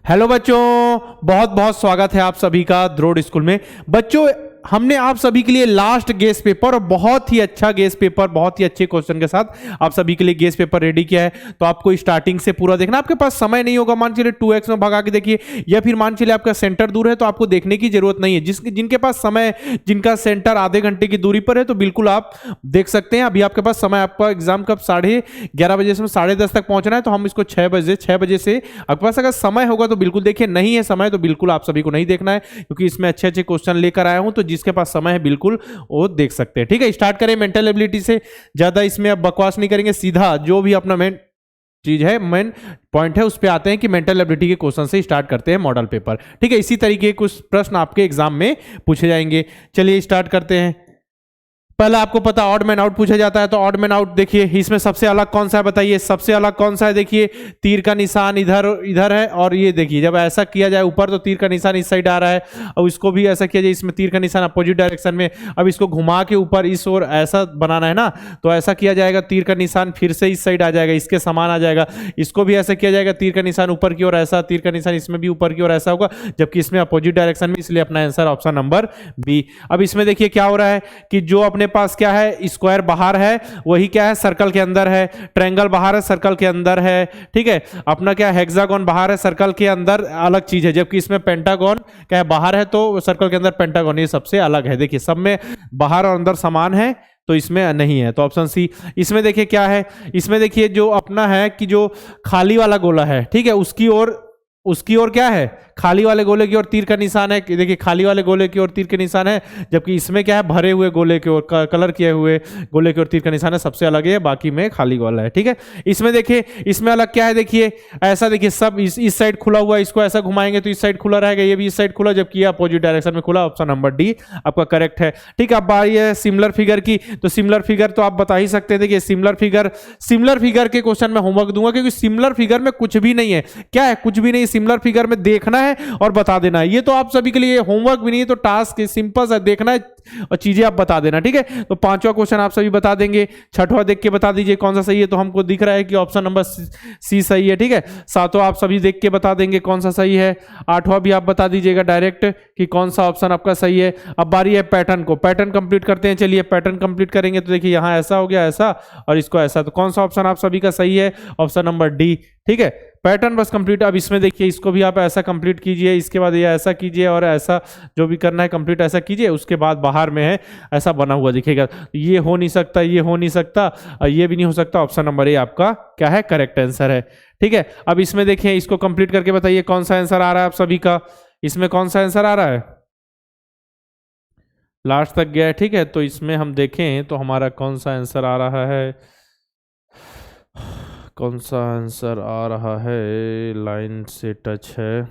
Hello बच्चों, बहुत बहुत स्वागत है आप सभी का द्रोड़ स्कूल में। बच्चों, हमने आप सभी के लिए लास्ट गेस्ट पेपर और बहुत ही अच्छा गेस्ट पेपर, बहुत ही अच्छे क्वेश्चन के साथ आप सभी के लिए गेस्ट पेपर रेडी किया है। तो आपको स्टार्टिंग से पूरा देखना। आपके पास समय नहीं होगा, मान चलिए 2x में भगा के देखिए, या फिर मान चलिए आपका सेंटर दूर है तो आपको देखने की जरूरत नहीं है। जिनके पास समय, जिनका सेंटर आधे घंटे की दूरी पर है, तो बिल्कुल आप देख सकते हैं। अभी आपके पास समय, आपका एग्जाम कब 11:30 बजे से 10:30 तक पहुंचना है, तो हम इसको 6 बजे से आपके पास अगर समय होगा तो बिल्कुल देखिए, नहीं है समय तो बिल्कुल आप सभी को नहीं देखना है, क्योंकि इसमें अच्छे अच्छे क्वेश्चन लेकर आया हूं। तो जिसके पास समय है बिल्कुल वो देख सकते हैं। ठीक है, स्टार्ट करें मेंटल एबिलिटी से। ज्यादा इसमें अब बकवास नहीं करेंगे, सीधा जो भी अपना मेन चीज है, मेन पॉइंट है, उस पे आते हैं कि मेंटल एबिलिटी के क्वेश्चन से स्टार्ट करते हैं मॉडल पेपर। ठीक है, इसी तरीके के कुछ प्रश्न आपके एग्जाम में पूछे जाएंगे। चलिए स्टार्ट करते हैं। पहला आपको पता, ऑड मैन आउट पूछा जाता है, तो ऑड मैन आउट देखिए, इसमें सबसे अलग कौन सा है बताइए। सबसे अलग कौन सा है? देखिए, तीर का निशान इधर इधर है, और ये देखिए जब ऐसा किया जाए ऊपर तो तीर का निशान इस साइड आ रहा है, और इसको भी ऐसा किया जाए, इसमें तीर का निशान अपोजिट डायरेक्शन में। अब इसको घुमा के ऊपर इस ओर ऐसा बनाना है ना, तो ऐसा किया जाएगा, तीर का निशान फिर से इस साइड आ जाएगा, इसके समान आ जाएगा। इसको भी ऐसा किया जाएगा, तीर का निशान ऊपर की ओर ऐसा, तीर का निशान इसमें भी ऊपर की ओर ऐसा होगा, जबकि इसमें अपोजिट डायरेक्शन में, इसलिए अपना आंसर ऑप्शन नंबर बी। अब इसमें देखिए क्या हो रहा है कि जो अपने पास क्या है, स्क्वायर बाहर है, वही क्या है, सर्कल के अंदर है। ट्रायंगल बाहर है, सर्कल के अंदर है। ठीक है, अपना क्या, हेक्सागोन बाहर है, सर्कल के अंदर अलग चीज है, जबकि इसमें पेंटागन क्या है, बाहर है तो सर्कल के अंदर पेंटागन, ये सबसे अलग है। देखिए सब में बाहर और अंदर समान है, तो इसमें नहीं है, तो ऑप्शन सी। इसमें देखिए क्या है, इसमें देखिए जो अपना है कि जो खाली वाला गोला है, ठीक है, उसकी ओर क्या है, खाली वाले गोले की ओर तीर का निशान है। देखिए खाली वाले गोले की ओर तीर का निशान है, जबकि इसमें क्या है, भरे हुए गोले की ओर, कलर किए हुए गोले की ओर तीर का निशान है, सबसे अलग है, बाकी में खाली गोला है। ठीक है, इसमें देखिए, इसमें अलग क्या है, देखिए ऐसा, देखिए सब इस साइड खुला हुआ है, इसको ऐसा घुमाएंगे तो इस साइड खुला रहेगा, ये भी इस साइड खुला, जबकि ये अपोजिट डायरेक्शन में खुला। ऑप्शन नंबर डी आपका करेक्ट है। ठीक है, अब बारी है सिमिलर फिगर की, तो सिमिलर फिगर तो आप बता ही सकते हैं। देखिए सिमिलर फिगर के क्वेश्चन में होमवर्क दूंगा, क्योंकि सिमिलर फिगर में कुछ भी नहीं है। क्या है, कुछ भी नहीं, सिमिलर फिगर में देखना है और बता देना है। ये तो आप सभी के लिए होमवर्क भी नहीं है, तो टास्क सिंपल सा, देखना है और चीजें आप बता देना। ठीक है, तो 5वां क्वेश्चन आप सभी बता देंगे, 6वां देख के बता दीजिए कौन सा सही है। तो हमको दिख रहा है कि ऑप्शन नंबर सी सही है। ठीक है, 7वां आप सभी देख के बता देंगे कौन सा सही है। 8वां भी आप बता दीजिएगा डायरेक्ट कि कौन सा ऑप्शन आपका सही है। अब बारी है पैटर्न को, पैटर्न कंप्लीट करते हैं। चलिए पैटर्न कंप्लीट करेंगे, तो देखिए यहां ऐसा हो गया, ऐसा और इसको ऐसा, तो कौन सा ऑप्शन आप सभी का सही है? Option number D. ठीक है, पैटर्न बस कंप्लीट। अब इसमें देखिए, इसको भी आप ऐसा कंप्लीट कीजिए, इसके बाद ये ऐसा कीजिए, और ऐसा जो भी करना है कंप्लीट ऐसा कीजिए। उसके बाद बाहर में है ऐसा बना हुआ दिखेगा, ये हो नहीं सकता, ये हो नहीं सकता, ये भी नहीं हो सकता। ऑप्शन नंबर ए आपका क्या है, करेक्ट आंसर है। ठीक है, अब इसमें देखिए, इसको कंप्लीट करके बताइए कौन सा आंसर आ रहा है आप सभी का। इसमें कौन सा आंसर आ रहा है? लास्ट तक गया है। ठीक है, तो इसमें हम देखें तो हमारा कौन सा आंसर आ रहा है, कौन सा आंसर आ रहा है, लाइन से टच है।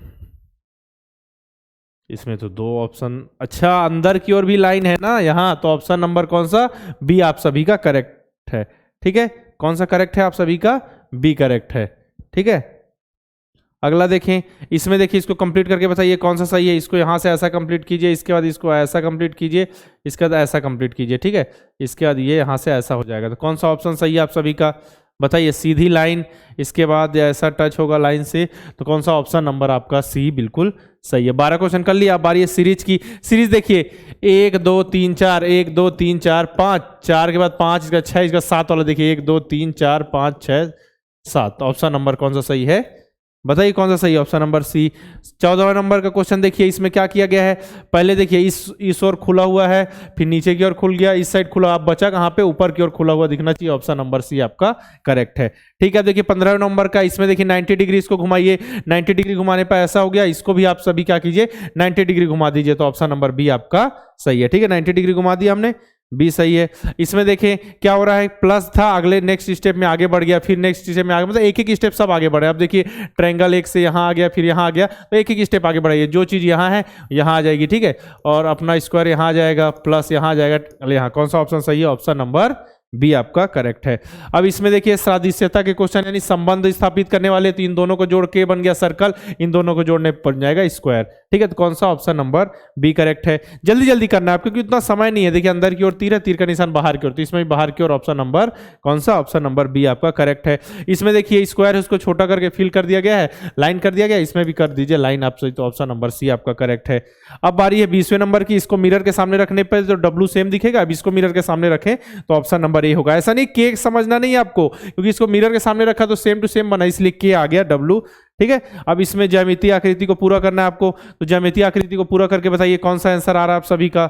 इसमें तो 2 ऑप्शन, अच्छा अंदर की ओर भी लाइन है ना यहाँ, तो ऑप्शन नंबर कौन सा, बी आप सभी का करेक्ट है। ठीक है, कौन सा करेक्ट है आप सभी का? बी करेक्ट है। ठीक है, अगला देखें। इसमें देखिए, इसको कंप्लीट करके बताइए कौन सा सही है। इसको यहाँ से ऐसा कंप्लीट कीजिए, इसके बाद इसको ऐसा कंप्लीट कीजिए, इसके बाद ऐसा कंप्लीट कीजिए। ठीक है, इसके बाद ये यहाँ से ऐसा हो जाएगा, तो कौन सा ऑप्शन सही है आप सभी का बताइए। सीधी लाइन, इसके बाद ऐसा टच होगा लाइन से, तो कौन सा ऑप्शन नंबर आपका सी बिल्कुल सही है। 12 क्वेश्चन कर लिया। अब बारी है सीरीज की। सीरीज देखिए, 1 2 3 4, 1 2 3 4 5, 4 के बाद 5, इसका 6, इसका 7 वाला देखिए, 1 2 3 4 5 6 7। ऑप्शन नंबर कौन सा सही है बताइए, कौन सा सही है? Option number C. 14वां नंबर का क्वेश्चन देखिए, इसमें क्या किया गया है, पहले देखिए इस ओर खुला हुआ है, फिर नीचे की ओर खुल गया, इस साइड खुला, अब बचा कहां पे, ऊपर की ओर खुला हुआ दिखना चाहिए। ऑप्शन नंबर सी आपका करेक्ट है। ठीक है, देखिए 15वें नंबर का, इसमें देखिए 90 डिग्री इसको घुमाइए, 90 डिग्री घुमाने पर ऐसा हो गया, इसको भी आप सभी क्या कीजिए, 90 डिग्री घुमा दीजिए, तो ऑप्शन नंबर बी आपका सही है। ठीक है, 90 डिग्री घुमा दिया हमने, बी सही है। इसमें देखें क्या हो रहा है, प्लस था, अगले नेक्स्ट स्टेप में आगे बढ़ गया, फिर नेक्स्ट स्टेप में आगे, मतलब एक एक स्टेप सब आगे बढ़े। अब देखिए ट्रायंगल 1 से यहाँ आ गया, फिर यहाँ आ गया, तो एक एक स्टेप आगे बढ़ाइए, जो चीज़ यहाँ है यहाँ आ जाएगी। ठीक है, और अपना स्क्वायर यहाँ आ जाएगा, प्लस यहाँ आ जाएगा, यहाँ कौन सा ऑप्शन सही है? ऑप्शन नंबर बी आपका करेक्ट है। अब इसमें देखिए सादृश्यता के क्वेश्चन यानी संबंध स्थापित करने वाले, तो इन दोनों को जोड़ के बन गया सर्कल, इन दोनों को जोड़ने पर बन जाएगा स्क्वायर। ठीक है, तो कौन सा ऑप्शन नंबर बी करेक्ट है। जल्दी जल्दी करना है आपको क्योंकि उतना समय नहीं है। देखिए अंदर की ओर तीर है, तीर का निशान बाहर की ओर, तो इसमें भी बाहर की ओर ऑप्शन नंबर कौन सा, ऑप्शन नंबर बी आपका करेक्ट है। इसमें देखिए स्क्वायर है उसको छोटा करके फिल कर दिया गया है, लाइन कर दिया गया, इसमें भी कर दीजिए लाइन आप सही, तो ऑप्शन नंबर सी आपका करेक्ट है। अब बारी है 20वें नंबर की। इसको मिरर के सामने रखने पर जो डब्ल्यू सेम दिखेगा, अब इसको मिरर के सामने रखें तो ऑप्शन नंबर ए होगा। ऐसा नहीं के समझना नहीं है आपको, क्योंकि इसको मिरर के सामने रखा तो सेम टू सेम बना, इसलिए के आ गया डब्ल्यू। ठीक है, अब इसमें ज्यामितीय आकृति को पूरा करना है आपको, तो ज्यामितीय आकृति को पूरा करके बताइए कौन सा आंसर आ रहा है आप सभी का।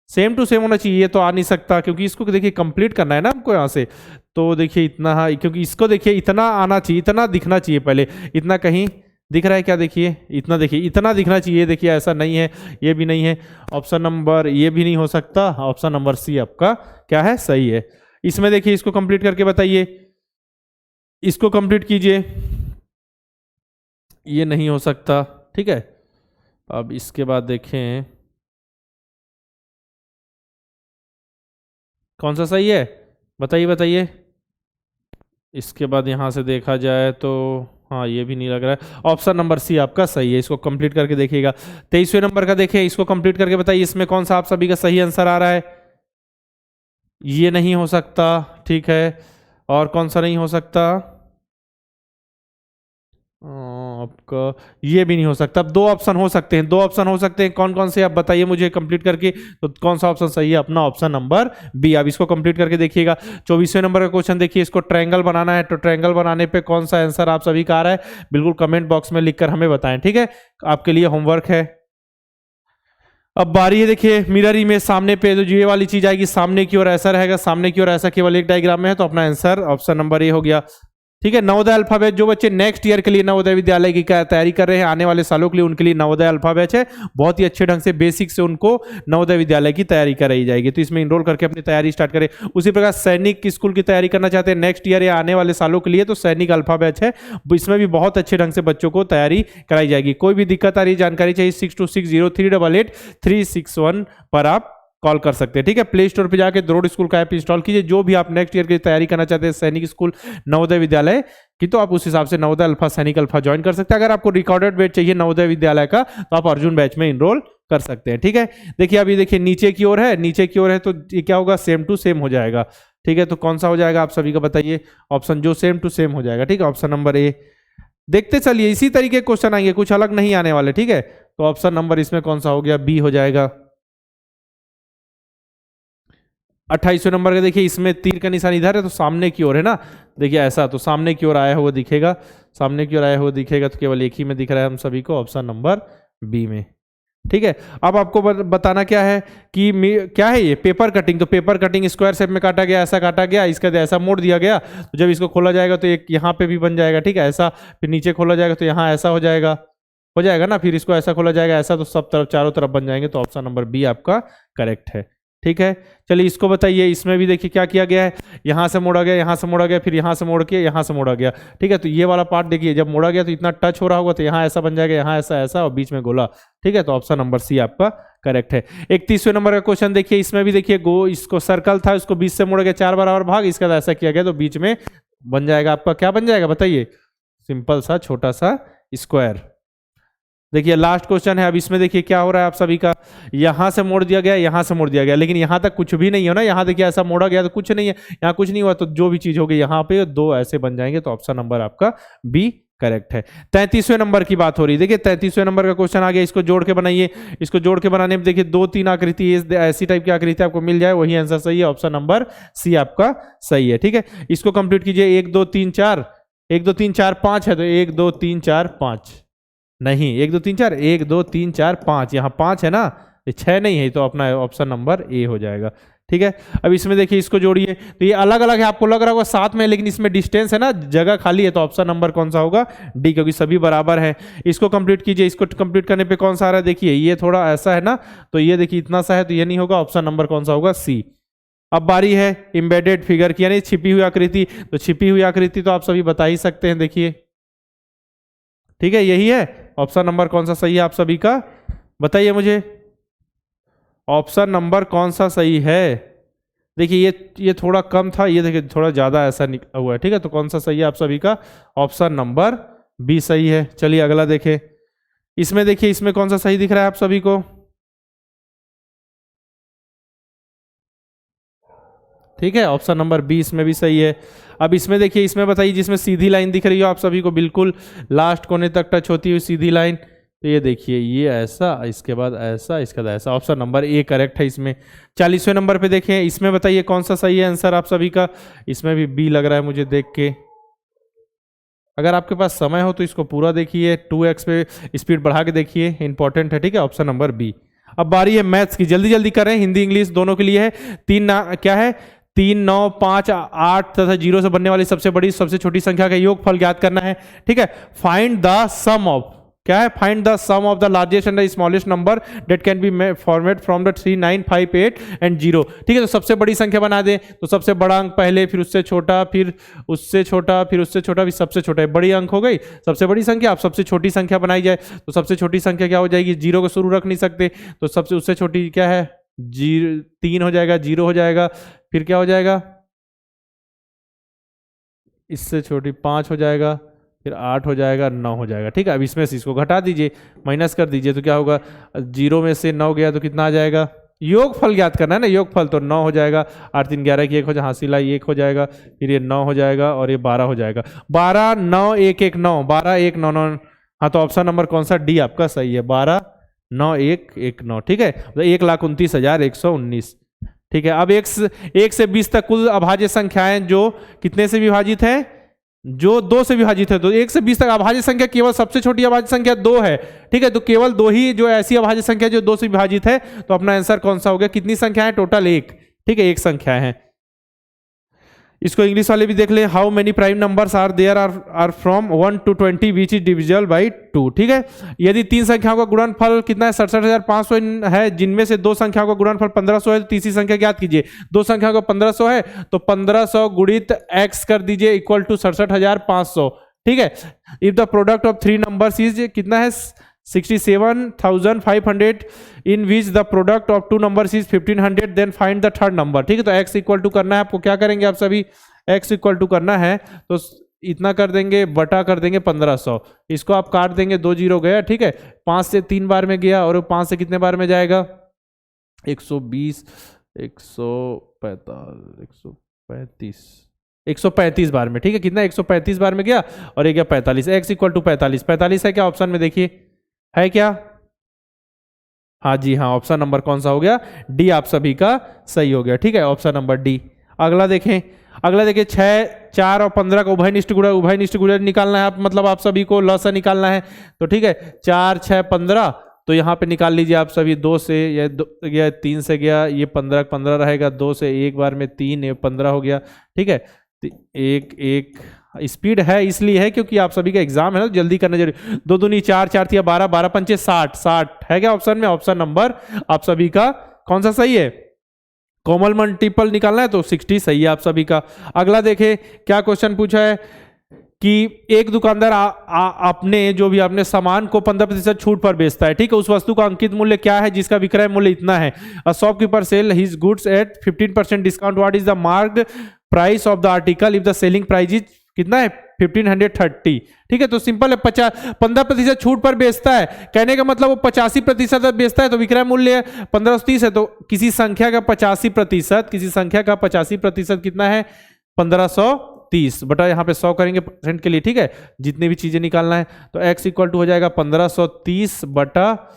सेम टू सेम होना चाहिए, ये तो आ नहीं सकता क्योंकि इसको देखिए कंप्लीट करना है ना हमको यहाँ से। तो देखिए इतना, हाँ, क्योंकि इसको देखिए इतना आना चाहिए, इतना दिखना चाहिए पहले। इतना कहीं दिख रहा है क्या? देखिए इतना, देखिए इतना दिखना चाहिए। देखिए ऐसा नहीं है, ये भी नहीं है, ऑप्शन नंबर ये भी नहीं हो सकता, ऑप्शन नंबर सी आपका क्या है, सही है। इसमें देखिए इसको कंप्लीट करके बताइए, इसको कंप्लीट कीजिए, ये नहीं हो सकता। ठीक है, अब इसके बाद देखें कौन सा सही है, बताइए बताइए। इसके बाद यहां से देखा जाए तो हाँ, ये भी नहीं लग रहा है, ऑप्शन नंबर सी आपका सही है। इसको कंप्लीट करके देखिएगा। 23वें नंबर का देखिए, इसको कंप्लीट करके बताइए इसमें कौन सा आप सभी का सही आंसर आ रहा है। ये नहीं हो सकता। ठीक है, और कौन सा नहीं हो सकता, आपका ये भी नहीं हो सकता। अब दो ऑप्शन हो सकते हैं, दो ऑप्शन हो सकते हैं, कौन कौन से आप बताइए मुझे कंप्लीट करके, तो कौन सा ऑप्शन सही है अपना, ऑप्शन नंबर बी। अब इसको कंप्लीट करके देखिएगा। 24वें नंबर का क्वेश्चन देखिए, इसको ट्रायंगल बनाना है, तो ट्रायंगल बनाने पे कौन सा आंसर आप सभी का आ रहा है, बिल्कुल कमेंट बॉक्स में लिखकर हमें बताएं। ठीक है, आपके लिए होमवर्क है। अब बारी है देखिए मिरर इमेज सामने पे, तो ये वाली चीज आएगी सामने की ओर ऐसा रहेगा, सामने की ओर ऐसा केवल एक डायग्राम में है, तो अपना आंसर ऑप्शन नंबर ए हो गया। ठीक है, नवोदय अल्फाबेट जो बच्चे नेक्स्ट ईयर के लिए नवोदय विद्यालय की तैयारी कर रहे हैं, आने वाले सालों के लिए, उनके लिए नवोदय अल्फाबेट है। बहुत ही अच्छे ढंग से बेसिक से उनको नवोदय विद्यालय की तैयारी कराई जाएगी, तो इसमें इनरोल करके अपनी तैयारी स्टार्ट करें। उसी प्रकार सैनिक स्कूल की तैयारी करना चाहते हैं नेक्स्ट ईयर या आने वाले सालों के लिए, तो सैनिक अल्फाबेट है, इसमें भी बहुत अच्छे ढंग से बच्चों को तैयारी कराई जाएगी। कोई भी दिक्कत आ रही जानकारी चाहिए 6260388361 पर आप कॉल कर सकते हैं। ठीक है, प्ले स्टोर पे जाके द्रोड़ स्कूल का ऐप इंस्टॉल कीजिए। जो भी आप नेक्स्ट ईयर की तैयारी करना चाहते हैं सैनिक स्कूल नवोदय विद्यालय की, तो आप उस हिसाब से नवोदय अल्फा सैनिक अल्फा ज्वाइन कर सकते हैं। अगर आपको रिकॉर्डेड बैच चाहिए नवोदय विद्यालय का, तो आप अर्जुन बैच में इनरोल कर सकते हैं। ठीक है, देखिए अभी देखिए नीचे की ओर है, नीचे की ओर है, तो ये क्या होगा, सेम टू सेम हो जाएगा। ठीक है, तो कौन सा हो जाएगा आप सभी का बताइए, ऑप्शन जो सेम टू सेम हो जाएगा। ठीक है, ऑप्शन नंबर ए। देखते चलिए इसी तरीके क्वेश्चन आएंगे, कुछ अलग नहीं आने वाले। ठीक है, तो ऑप्शन नंबर इसमें कौन सा हो गया, बी हो जाएगा। 28वें नंबर का देखिए, इसमें तीर का निशान इधर है तो सामने की ओर है ना, देखिए ऐसा, तो सामने की ओर आया हुआ दिखेगा, सामने की ओर आया हुआ दिखेगा, तो केवल एक ही में दिख रहा है हम सभी को, ऑप्शन नंबर बी में। ठीक है, अब आपको बताना क्या है कि क्या है ये, पेपर कटिंग। तो पेपर कटिंग स्क्वायर शेप में काटा गया, ऐसा काटा गया, इसका ऐसा मोड़ दिया गया, तो जब इसको खोला जाएगा तो एक यहाँ पे भी बन जाएगा। ठीक है, ऐसा, फिर नीचे खोला जाएगा तो यहाँ ऐसा हो जाएगा ना, फिर इसको ऐसा खोला जाएगा ऐसा, तो सब तरफ चारों तरफ बन जाएंगे, तो ऑप्शन नंबर बी आपका करेक्ट है। ठीक है, चलिए इसको बताइए, इसमें भी देखिए क्या किया गया है, यहां से मोड़ा गया, यहां से मोड़ा गया, फिर यहां से मोड़ के यहां से मोड़ा गया। ठीक है, तो ये वाला पार्ट देखिए, जब मोड़ा गया तो इतना टच हो रहा होगा, तो यहाँ ऐसा बन जाएगा, यहाँ ऐसा ऐसा, और बीच में गोला। ठीक है, तो ऑप्शन नंबर सी आपका करेक्ट है। 31वें नंबर का क्वेश्चन देखिए, इसमें भी देखिए इसको सर्कल था, इसको बीच से मोड़ा गया 4 बराबर भाग, इसका ऐसा किया गया, तो बीच में बन जाएगा आपका, क्या बन जाएगा बताइए, सिंपल सा छोटा सा स्क्वायर। देखिए लास्ट क्वेश्चन है। अब इसमें देखिए क्या हो रहा है आप सभी का, यहां से मोड़ दिया गया, यहां से मोड़ दिया गया, लेकिन यहां तक कुछ भी नहीं हो ना, यहां देखिए ऐसा मोड़ा गया तो कुछ नहीं है, यहां कुछ नहीं हुआ, तो जो भी चीज होगी यहाँ पे दो ऐसे बन जाएंगे, तो ऑप्शन नंबर आपका बी करेक्ट है। 33वें नंबर की बात हो रही है। देखिए 33वें नंबर का क्वेश्चन आ गया, इसको जोड़ के बनाइए। इसको जोड़ के बनाने में देखिए 2-3 आकृति, ऐसी टाइप की आकृति आपको मिल जाए, वही आंसर सही है, ऑप्शन नंबर सी आपका सही है। ठीक है, इसको कंप्लीट कीजिए। 1 2 3 4, 1 2 3 4 5 है, तो 1 2 3 4 5 नहीं, 1 2 3 4, 1 2 3 4 5, यहाँ 5 है ना, ये 6 नहीं है, तो अपना ऑप्शन नंबर ए हो जाएगा। ठीक है, अब इसमें देखिए इसको जोड़िए, तो ये अलग अलग है, आपको लग रहा होगा साथ में, लेकिन इसमें डिस्टेंस है ना, जगह खाली है, तो ऑप्शन नंबर कौन सा होगा, डी, क्योंकि सभी बराबर है। इसको कंप्लीट कीजिए। इसको कंप्लीट करने पे कौन सा आ रहा है, देखिए ये थोड़ा ऐसा है ना, तो ये देखिए इतना सा है, तो ये नहीं होगा, ऑप्शन नंबर कौन सा होगा, सी। अब बारी है एम्बेडेड फिगर की, यानी छिपी हुई आकृति। तो छिपी हुई आकृति तो आप सभी बता ही सकते हैं, देखिए ठीक है, यही है। ऑप्शन नंबर कौन सा सही है आप सभी का, बताइए मुझे, ऑप्शन नंबर कौन सा सही है, देखिए ये थोड़ा कम था, ये देखिए थोड़ा ज़्यादा ऐसा निकला हुआ है। ठीक है, तो कौन सा सही है आप सभी का? ऑप्शन नंबर बी सही है। चलिए अगला देखें। इसमें देखिए इसमें कौन सा सही दिख रहा है आप सभी को? ठीक है, ऑप्शन नंबर बी इसमें भी सही है। अब इसमें देखिए, इसमें बताइए जिसमें सीधी लाइन दिख रही हो आप सभी को, बिल्कुल लास्ट कोने तक टच होती हुई सीधी लाइन, तो ये देखिए ये ऐसा, इसके बाद ऐसा, इसके बाद ऐसा। ऑप्शन नंबर ए करेक्ट है इसमें। 40वें नंबर पे देखें, इसमें बताइए कौन सा सही है आंसर आप सभी का? इसमें भी बी लग रहा है मुझे देख के। अगर आपके पास समय हो तो इसको पूरा देखिए, 2x पे स्पीड बढ़ा के देखिए, इंपॉर्टेंट है। ठीक है, ऑप्शन नंबर बी। अब बारी है मैथ्स की, जल्दी जल्दी करें, हिंदी इंग्लिश दोनों के लिए है। क्या है? 3, 9, 5, 8 तथा 0 से बनने वाली सबसे बड़ी सबसे छोटी संख्या का योगफल ज्ञात करना है। ठीक है, फाइंड द सम ऑफ, क्या है? Find the sum of the largest and the smallest number that can be format from the 3, 9, 5, 8 and 0। ठीक है, तो सबसे बड़ी संख्या बना दें, तो सबसे बड़ा अंक पहले, फिर उससे छोटा, फिर उससे छोटा, फिर उससे छोटा, फिर सबसे छोटा। बड़ी अंक हो गई सबसे बड़ी संख्या। अब सबसे छोटी संख्या बनाई जाए, तो सबसे छोटी संख्या क्या हो जाएगी? 0 को शुरू रख नहीं सकते, तो सबसे उससे छोटी क्या है? 3 हो जाएगा, 0 हो जाएगा, फिर क्या हो जाएगा? इससे छोटी 5 हो जाएगा, फिर 8 हो जाएगा, 9 हो जाएगा। ठीक है, अब इसमें से इसको घटा दीजिए, माइनस कर दीजिए, तो क्या होगा? 0 में से 9 गया तो कितना आ जाएगा? योगफल ज्ञात करना है ना, योगफल, तो 9 हो जाएगा। 8 3 11 की 1 हो जाए, हासिल आई 1 हो जाएगा, फिर ये 9 हो जाएगा और ये 12 हो जाएगा। 12 9 1 1 9, 12 1 9 9। हाँ, तो ऑप्शन नंबर कौन सा? डी आपका सही है, 12 9 1 1 9। ठीक है, तो 1,29,119। ठीक है, अब 1 से 20 तक कुल अभाज्य संख्याएं जो कितने से विभाजित है? जो 2 से विभाजित है। तो 1 से 20 तक अभाज्य संख्या केवल सबसे छोटी अभाज्य संख्या 2 है। ठीक है, तो केवल 2 ही जो ऐसी अभाज्य संख्या जो 2 से विभाजित है। तो अपना आंसर कौन सा हो गया? कितनी संख्या है टोटल? 1। ठीक है, 1 संख्या है। इसको इंग्लिश वाले भी देख ले। How many prime numbers are there are from 1 to 20 which is divisible by 2। ठीक है, यदि 3 संख्याओं का गुणनफल कितना है? 67,500 है, जिनमें से 2 संख्याओं का गुणनफल 1500 है, तो तीसरी संख्या ज्ञात कीजिए। 2 संख्याओं का 1500 है, तो 1500 गुणित x कर दीजिए इक्वल टू 67,500। ठीक है, if the product of 3 numbers is कितना है? 67,500 in which the product of 2 numbers is 1500, then find the third number। ठीक है, तो x इक्वल टू करना है आपको, क्या करेंगे आप सभी? x इक्वल टू करना है तो इतना कर देंगे, बटा कर देंगे 1500, इसको आप काट देंगे, 2 0 गया। ठीक है, 5 से 3 बार में गया, और 5 से कितने बार में जाएगा? 120 135 135 बार में। ठीक है, कितना? 135 बार में गया, और ये गया 45। x equal to 45। 45 है क्या ऑप्शन में? देखिए है क्या? हाँ जी हाँ, ऑप्शन नंबर कौन सा हो गया? डी आप सभी का सही हो गया। ठीक है, ऑप्शन नंबर डी। अगला देखें, 6, 4 और 15 का उभयनिष्ठ गुणन निकालना है आप, मतलब आप सभी को लसा निकालना है। तो ठीक है, 4 6 15, तो यहाँ पे निकाल लीजिए आप सभी। 2 से ये 3 से गया, ये 15 15 रहेगा, 2 से एक बार में 3, ये 15 हो गया। ठीक है, 1 स्पीड है इसलिए है क्योंकि आप सभी का एग्जाम है ना, जल्दी करना जरूरी। 2 दूनी 4, 4 तिया 12, 12 पंचे 60 है क्या ऑप्शन में? ऑप्शन नंबर आप सभी का कौन सा सही है? कॉमन मल्टीपल निकालना है तो 60 सही है आप सभी का। अगला देखें, क्या क्वेश्चन पूछा है कि एक दुकानदार अपने जो भी अपने सामान को 15% छूट पर बेचता है। ठीक है, उस वस्तु का अंकित मूल्य क्या है जिसका विक्रय मूल्य इतना है? A shopkeeper sell his goods at 15% discount. What is the marked price of the article if the selling price is कितना है? 1530। ठीक है, तो सिंपल है, 15% छूट पर बेचता है, कहने का मतलब वो 85% बेचता है, तो विक्रय मूल्य 1530 है। तो किसी संख्या का 85% कितना है? 1530 बटा यहाँ पे 100 करेंगे परसेंट के लिए। ठीक है, जितनी भी चीजें निकालना है, तो x इक्वल टू हो जाएगा 1530 बटा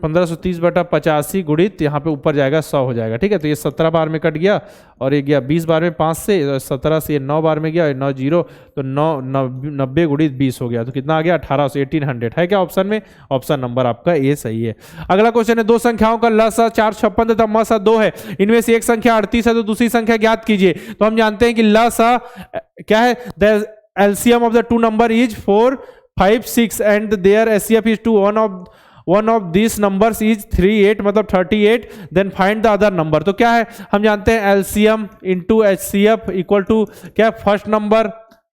85 गुणित यहाँ पे ऊपर जाएगा 100 हो जाएगा। ठीक है, तो ये 17 बार में कट गया, और ये गया 20 बार में 5 से, 17 से ये 9 बार में गया, 9 0, तो 90 गुणित 20 हो गया, तो कितना आ गया? 1800 है क्या ऑप्शन में? ऑप्शन नंबर आपका ए सही है। अगला क्वेश्चन है, 2 संख्याओं का लसा 456 तथा मसा 2 है, इनमें से एक संख्या 38 है, तो दूसरी संख्या ज्ञात कीजिए। तो हम जानते हैं कि लसा क्या है? The LCM of the 2 number is 4 5 6 and their HCF is 2। one of these numbers is 38, मतलब 38, then find the other number। तो क्या है? हम जानते हैं LCM into HCF equal to क्या? फर्स्ट नंबर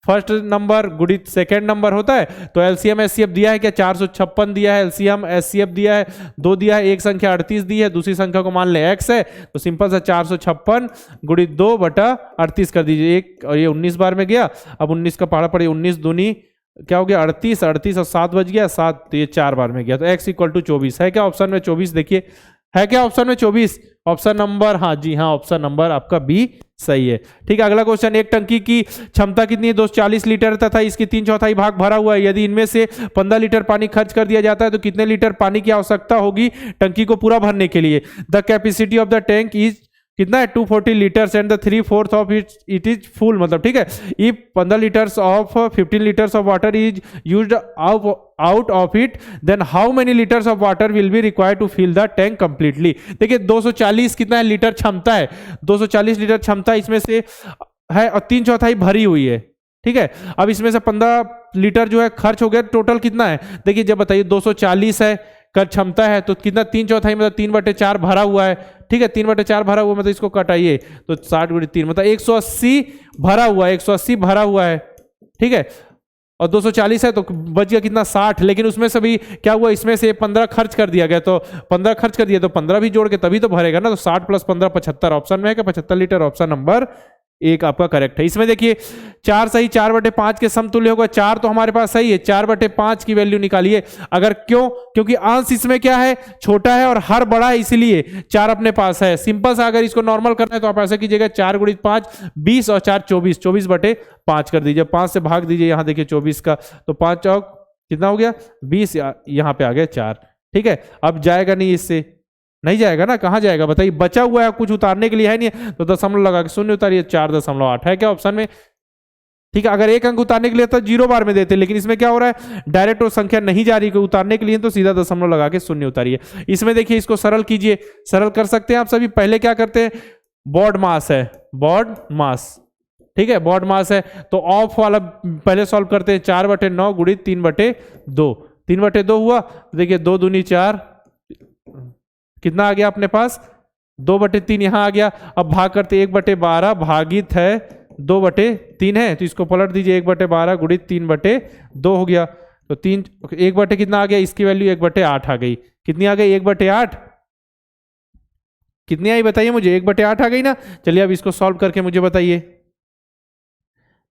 फर्स्ट नंबर गुणित सेकंड नंबर होता है। तो एलसीएम एचसीएफ दिया है क्या, 456 दिया है, एलसीएम एचसीएफ दिया है 2 दिया है, एक संख्या 38 दी है, दूसरी संख्या को मान ले x है, तो सिंपल सा 456 गुणित 2/38 कर दीजिए, एक और ये 19 बार में गया। अब 19 का पहाड़ा पड़े, 19 दूनी क्या हो गया 38, 38 और 7 बच गया 7, तो ये 4 बार में गया, तो x इक्वल टू 24 है क्या ऑप्शन में 24, देखिए है क्या ऑप्शन में 24, ऑप्शन नंबर, हाँ जी हाँ, ऑप्शन नंबर आपका बी सही है। ठीक है, अगला क्वेश्चन, एक टंकी की क्षमता कितनी है, 240 लीटर तथा इसकी 3/4 भाग भरा हुआ है। यदि इनमें से 15 लीटर पानी खर्च कर दिया जाता है तो कितने लीटर पानी की आवश्यकता होगी टंकी को पूरा भरने के लिए। The capacity of the tank is कितना है 240 litres and the 3/4 of it is full, मतलब ठीक है, if 15 litres of 15 litres of water is used out of it then how many litres of water will be required to fill the tank completely. देखिए 240 कितना है litre क्षमता है, 240 litre क्षमता इसमें से है और 3/4 भरी हुई है। ठीक है, अब इसमें से 15 लीटर जो है खर्च हो गया, टोटल कितना है, देखिए जब बताइए 240 है कर क्षमता है तो कितना 3/4 मतलब 3/4 भरा हुआ है। ठीक है, 3/4 भरा हुआ मतलब इसको कटाइए तो 60 गुणित 3 मतलब 180 भरा हुआ है, 180 भरा हुआ है। ठीक है, और 240 है तो बच गया कितना 60, लेकिन उसमें से भी क्या हुआ, इसमें से 15 खर्च कर दिया गया, तो 15 खर्च कर दिया तो 15 भी जोड़ के तभी तो भरेगा ना, तो 60 + 15 75 ऑप्शन में है कि 75 लीटर, ऑप्शन नंबर एक आपका करेक्ट है। इसमें देखिए 4 सही, 4/5 के समतुल्य होगा, 4 तो हमारे पास सही है, 4/5 की वैल्यू निकालिए। अगर क्यों, क्योंकि अंश इसमें क्या है छोटा है और हर बड़ा है, इसलिए 4 अपने पास है। सिंपल सा अगर इसको नॉर्मल करना है तो आप ऐसे कीजिएगा 4 × 5 20 और 4 24, 24/5 कर दीजिए, 5 से भाग दीजिए, यहां देखिए 24 का, तो 5 चौक कितना हो गया 20, यहां पे आ गया 4। ठीक है, अब जाएगा नहीं, इससे नहीं जाएगा ना, कहां जाएगा बताइए, बचा हुआ है कुछ उतारने के लिए है नहीं, तो दशमलव लगा के 0 उतारिए, 4.8 है क्या ऑप्शन में। ठीक है, अगर एक अंक उतारने के लिए तो 0 बार में देते, लेकिन इसमें क्या हो रहा है डायरेक्ट वो संख्या नहीं जा रही, उतारने के लिए तो सीधा दशमलव लगा के 0 उतारिए। इसमें देखिए इसको सरल कीजिए, सरल कर सकते हैं आप सभी। पहले क्या करते हैं, बॉड मास है, बॉड मास, ठीक है बॉड मास है, तो ऑफ वाला पहले सॉल्व करते हैं, 4/9 गुणित 3/2, 3/2 हुआ, देखिए 2 दूनी 4, कितना आ गया अपने पास 2/3 यहां आ गया। अब भाग करते 1/12 भागित है 2/3 है, तो इसको पलट दीजिए, 1/12 गुणित 3/2 हो गया, तो 3 1/ कितना आ गया, इसकी वैल्यू 1/8 आ गई, कितनी आ गई 1/8, कितनी आई बताइए मुझे, 1/8 आ गई ना। चलिए अब इसको सॉल्व करके मुझे बताइए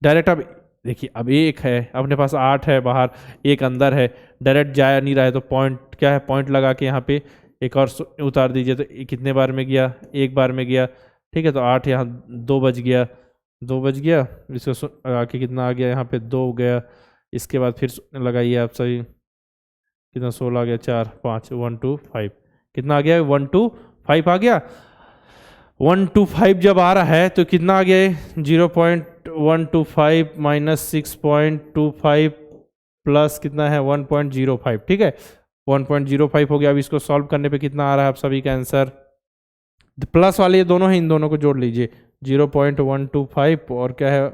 डायरेक्ट। अब देखिए अब 1 है अपने पास, 8 है बाहर, 1 अंदर है, डायरेक्ट जा नहीं रहा है, तो पॉइंट क्या है, पॉइंट लगा के यहाँ पे एक और उतार दीजिए, तो कितने बार में गया, 1 बार में गया। ठीक है, तो 8 यहाँ 2 बच गया, 2 बच गया, इसको लगा के कितना आ गया यहाँ पे 2 हो गया। इसके बाद फिर लगाइए आप सही, कितना 16 आ गया, 4 5 1 2 5, कितना आ गया 1 2 5 आ गया। 1 2 5 जब आ रहा है तो कितना आ गया 0.125 माइनस 6.25 प्लस कितना है 1.05। ठीक है, 1.05 हो गया। अब इसको सॉल्व करने पे कितना आ रहा है आप सभी का आंसर, प्लस वाले ये दोनों हैं, इन दोनों को जोड़ लीजिए, 0.125 और क्या है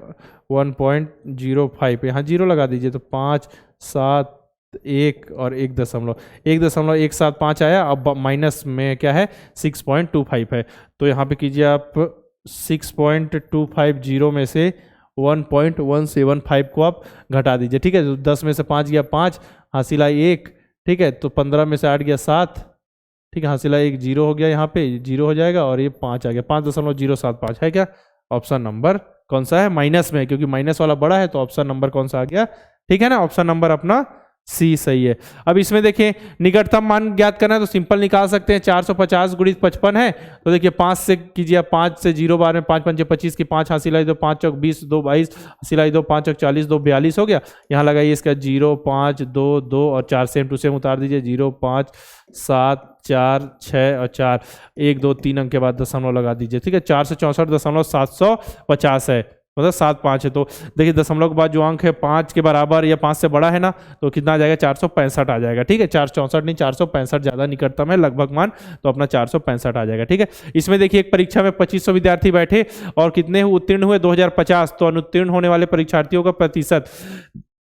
1.05, यहाँ 0 लगा दीजिए, तो 5 7 1 और 1.175 आया। अब माइनस में क्या है 6.25 है, तो यहाँ पे कीजिए आप 6.250 में से 1.175 को आप घटा दीजिए। ठीक है, तो 10 में से 5 गया 5, हासिल आई 1। ठीक है, तो 15 में से 8 गया 7। ठीक है, हासिल आई 1, 0 हो गया, यहाँ पे 0 हो जाएगा और ये 5 आ गया, 5.075 है क्या ऑप्शन नंबर कौन सा है, माइनस में, क्योंकि माइनस वाला बड़ा है तो ऑप्शन नंबर कौन सा आ गया, ठीक है ना, ऑप्शन नंबर अपना सी सही है। अब इसमें देखिए निकटतम मान ज्ञात करना है तो सिंपल निकाल सकते हैं, 450 गुणित 55 है, तो देखिए 5 से कीजिए, 5 से 0 बार में 5 5 25 की 5 हासिल आई 2, 5 चौक 20 2 22 हासिल आई 2, 5 चौक 40 2 42 हो गया। यहाँ लगाइए इसका 0 5 2 2 और 4 सेम टू सेम उतार दीजिए, 0 5 7 4 6 और 4 1 2 3 अंक के बाद दशमलव लगा दीजिए। ठीक है, 464.750 है, मतलब 7 5 है, तो देखिए दशमलव के बाद जो अंक है 5 के बराबर या 5 से बड़ा है ना, तो कितना आ जाएगा 465 आ जाएगा। ठीक है, 464 नहीं 465 ज्यादा निकटतम है लगभग मान, तो अपना 465 आ जाएगा। ठीक है, इसमें देखिए एक परीक्षा में 2500 विद्यार्थी बैठे और कितने उत्तीर्ण हुए 2050, तो अनुत्तीर्ण होने वाले परीक्षार्थियों का प्रतिशत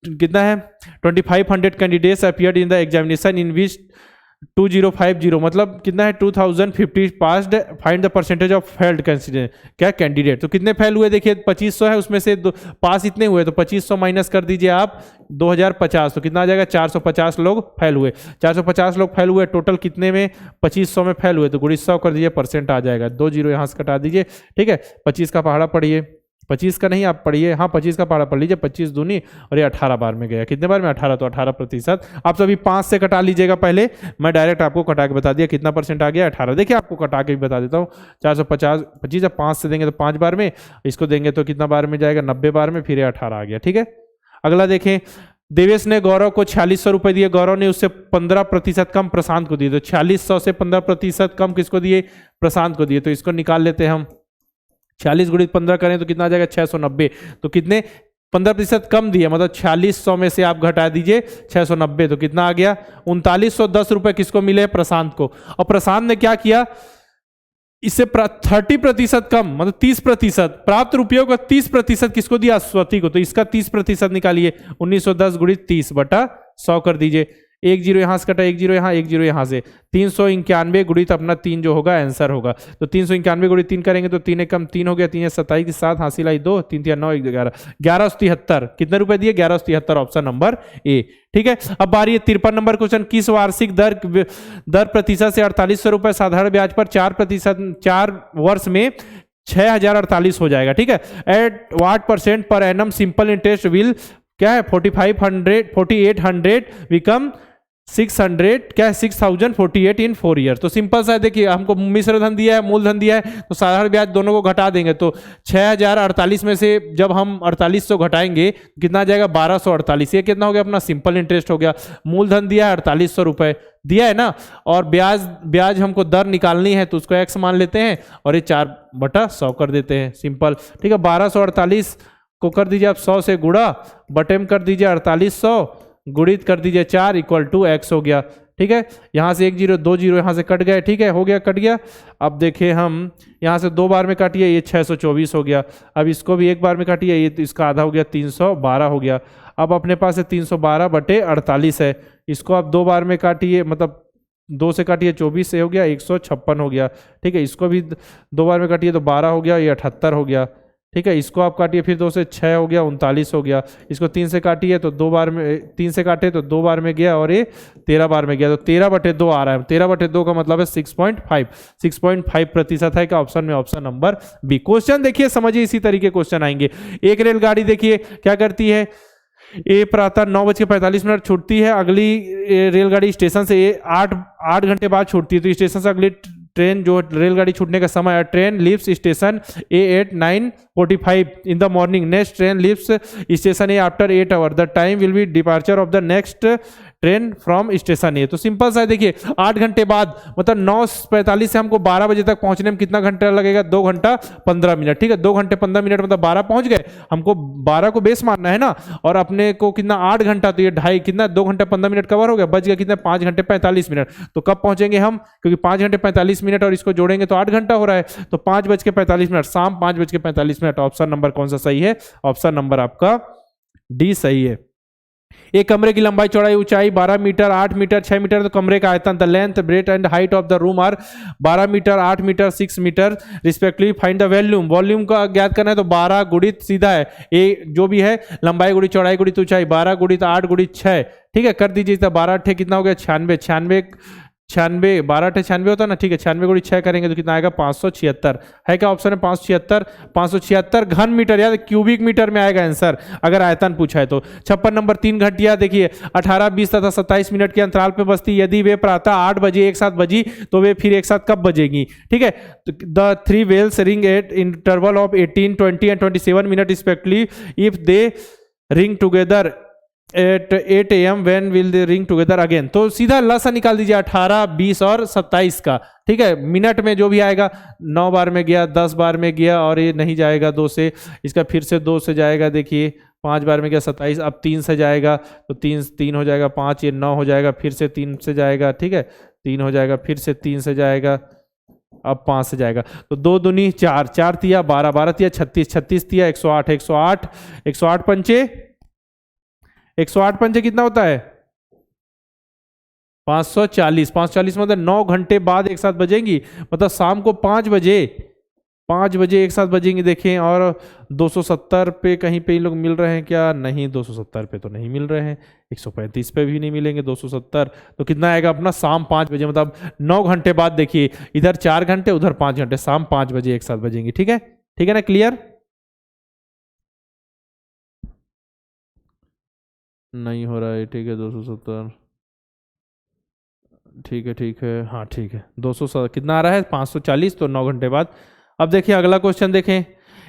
कितना है 2500 candidates appeared in the examination in which 2050 मतलब कितना है 2050 passed, find the percentage of failed क्या कैंडिडेट। तो कितने फेल हुए देखिए 2500 है, उसमें से पास इतने हुए, तो 2500 माइनस कर दीजिए आप 2050, तो कितना आ जाएगा 450 लोग फेल हुए। 450 लोग फेल हुए, टोटल कितने में 2500 में फेल हुए, तो गुणित 100 कर दीजिए, परसेंट आ जाएगा। 2 जीरो यहाँ से कटा दीजिए, ठीक है। 25 का पहाड़ा पढ़िए, 25 का नहीं आप पढ़िए, हाँ 25 का पहाड़ा पढ़ लीजिए, 25 दूनी और ये 18 बार में गया, कितने बार में 18, तो 18%। आप सभी 5 से कटा लीजिएगा, पहले मैं डायरेक्ट आपको कटा के बता दिया कितना परसेंट आ गया 18। देखिए आपको कटा के भी बता देता हूँ, 450 25 जब 5 से देंगे तो 5 बार में, इसको देंगे तो कितना बार में जाएगा 90 बार में, फिर ये 18 आ गया, ठीक है। अगला देखें, देवेश ने गौरव को 4600 रुपए दिए, गौरव ने उससे 15% कम प्रशांत को दिए, तो 4600 से 15% कम किसको दिए, प्रशांत को दिए। तो इसको निकाल लेते हैं हम, 46 गुणित 15 करें तो कितना आ जाएगा 690, तो कितने 15% कम दिए, मतलब 4600 में से आप घटा दीजिए 690, तो कितना आ गया 3910 रुपए किसको मिले, प्रशांत को। और प्रशांत ने क्या किया, इससे 30% कम मतलब 30% प्राप्त रुपयों का 30% किसको दिया, स्वती को। तो इसका 30% निकालिए, 1910 गुणित 30/100 कर दीजिए। 1 जीरो यहाँ से कटा, 1 जीरो यहाँ, 1 जीरो यहाँ से, 391 गुणित अपना 3 जो होगा आंसर होगा। तो 391 गुणित 3 करेंगे तो 3 एक कम 3 हो गया, 3 27 के साथ हासिल आई 2, 3 3 9 11, 1173 कितने रुपए दिए 1173, ऑप्शन नंबर ए, ठीक है। अब बारी है 53 नंबर क्वेश्चन, किस वार्षिक दर प्रतिशत से 4800 रुपए साधारण ब्याज पर 4% 4 वर्ष में 6048 हो जाएगा, ठीक है। At what percent per annum simple interest will क्या है 4800 बिकम 600 क्या है 6048 इन 4 ईयर। तो सिंपल सा है, देखिए हमको मिश्र धन दिया है, मूलधन दिया है, तो साधारण ब्याज दोनों को घटा देंगे, तो 6048 में से जब हम 4800 घटाएंगे कितना आ जाएगा 1248, ये कितना हो गया अपना सिंपल इंटरेस्ट हो गया। मूलधन दिया है 4800 रुपए दिया है ना, और ब्याज हमको दर निकालनी है, तो उसको x मान लेते हैं और ये 4/100 कर देते हैं, सिंपल, ठीक है। 1248 को कर दीजिए आप 100 से गुणा, बटे में कर दीजिए 4800 गुणित कर दीजिए 4 इक्वल टू x हो गया, ठीक है। यहाँ से 1 जीरो 2 जीरो यहाँ से कट गए, ठीक है, हो गया कट गया। अब देखिए हम यहाँ से 2 बार में काटिए, ये 624 हो गया। अब इसको भी 1 बार में काटिए, ये इसका आधा हो गया 312 हो गया। अब अपने पास 312/48 है, इसको आप 2 बार में काटिए, मतलब 2 से काटिए 24 से हो गया 156 हो गया, ठीक है। इसको भी 2 बार में काटिए तो 12 हो गया, ये 78 हो गया, ठीक है। इसको आप काटिए फिर 2 से 6 हो गया 39 हो गया। इसको 3 से काटिए तो 2 बार में, 3 से काटे तो 2 बार में गया और ये 13 बार में गया, तो 13/2 आ रहा है। 13/2 का मतलब है 6.5% है क्या ऑप्शन में, ऑप्शन नंबर बी। क्वेश्चन देखिए समझिए, इसी तरीके क्वेश्चन आएंगे। एक रेलगाड़ी देखिए क्या करती है, ये प्रातः 9:45 छूटती है, अगली रेलगाड़ी स्टेशन से 8 घंटे बाद छूटती है, तो स्टेशन से अगली ट्रेन जो रेलगाड़ी छूटने का समय है, train leaves station A at 9:45 in the morning, next train leaves station A after 8 hour, the time will be departure of the next train from station A. तो सिंपल सा है, देखिए 8 घंटे बाद मतलब 9:45 से हमको 12 बजे तक पहुंचने में कितना घंटा लगेगा, 2 घंटा 15 मिनट, ठीक है। 2 घंटे 15 मिनट मतलब 12 पहुंच गए, हमको 12 को बेस मानना है ना, और अपने को कितना 8 घंटा, तो ये 2.5 कितना 2 घंटे 15 मिनट कवर हो गया, बच गया कितना 5 घंटे 45 मिनट। तो कब पहुंचेंगे हम, क्योंकि 5 घंटे 45 मिनट और इसको जोड़ेंगे तो 8 घंटा हो रहा है, तो 5:45 शाम 5:45। ऑप्शन नंबर कौन सा सही है, ऑप्शन नंबर आपका डी सही है। एक कमरे की लंबाई चौड़ाई ऊंचाई 12 मीटर 8 मीटर 6 मीटर, तो कमरे का आयतन the length breadth and height of the room are 12 metre 8 metre 6 metre respectively, find the volume, volume का ज्ञात करना है, तो 12 गुणित सीधा है ये जो भी है लंबाई गुणित चौड़ाई गुणित ऊंचाई, 12 गुणित 8 गुणित 6, ठीक है, कर दीजिए। 12 8 कितना हो गया 96 12 8 96 होता है ना, ठीक है। 96 गुणित 6 करेंगे तो कितना आएगा 576 है क्या ऑप्शन है, 576 घन मीटर या क्यूबिक मीटर में आएगा आंसर अगर आयतन पूछा है तो। 56 नंबर 3 घंटिया देखिए 18 20 तथा 27 मिनट के अंतराल पे बजती, यदि वे प्रातः 8 बजे एक साथ बजी तो वे फिर एक साथ कब बजेगी, ठीक है। The 3 bells ring at interval of 18 20 and 27 minute respectively, if they ring together at 8 AM when will they ring together again. तो सीधा लसा निकाल दीजिए 18 20 और 27 का, ठीक है। मिनट में जो भी आएगा 9 बार में गया 10 बार में गया और ये नहीं जाएगा 2 से, इसका फिर से 2 से जाएगा, देखिए 5 बार में गया 27, अब 3 से जाएगा तो 3 हो जाएगा 5, ये 9 हो जाएगा, फिर से 3 से जाएगा, ठीक है 3 हो जाएगा, फिर से 3 से जाएगा, अब 5 से जाएगा, तो 2 दूनी 4 4 तिया 12 12 तिया 36 36 तिया 108 108 पंचे 108 पंचे कितना होता है 540, 540 मतलब 9 घंटे बाद एक साथ बजेंगी, मतलब शाम को 5 बजे एक साथ बजेंगी। देखें, और 270 पे कहीं पे इन लोग मिल रहे हैं क्या? नहीं, 270 पे तो नहीं मिल रहे हैं, 135 पे भी नहीं मिलेंगे 270। तो कितना आएगा अपना? शाम 5 बजे, मतलब 9 घंटे बाद। देखिए इधर 4 घंटे, उधर 5 घंटे, शाम 5 बजे एक साथ बजेंगी। ठीक है, ठीक है ना, क्लियर? नहीं हो रहा है, ठीक है, 270, ठीक है, ठीक है, हाँ ठीक है, 200 कितना आ रहा है? 540, तो 9 घंटे बाद। अब देखिए अगला क्वेश्चन देखें,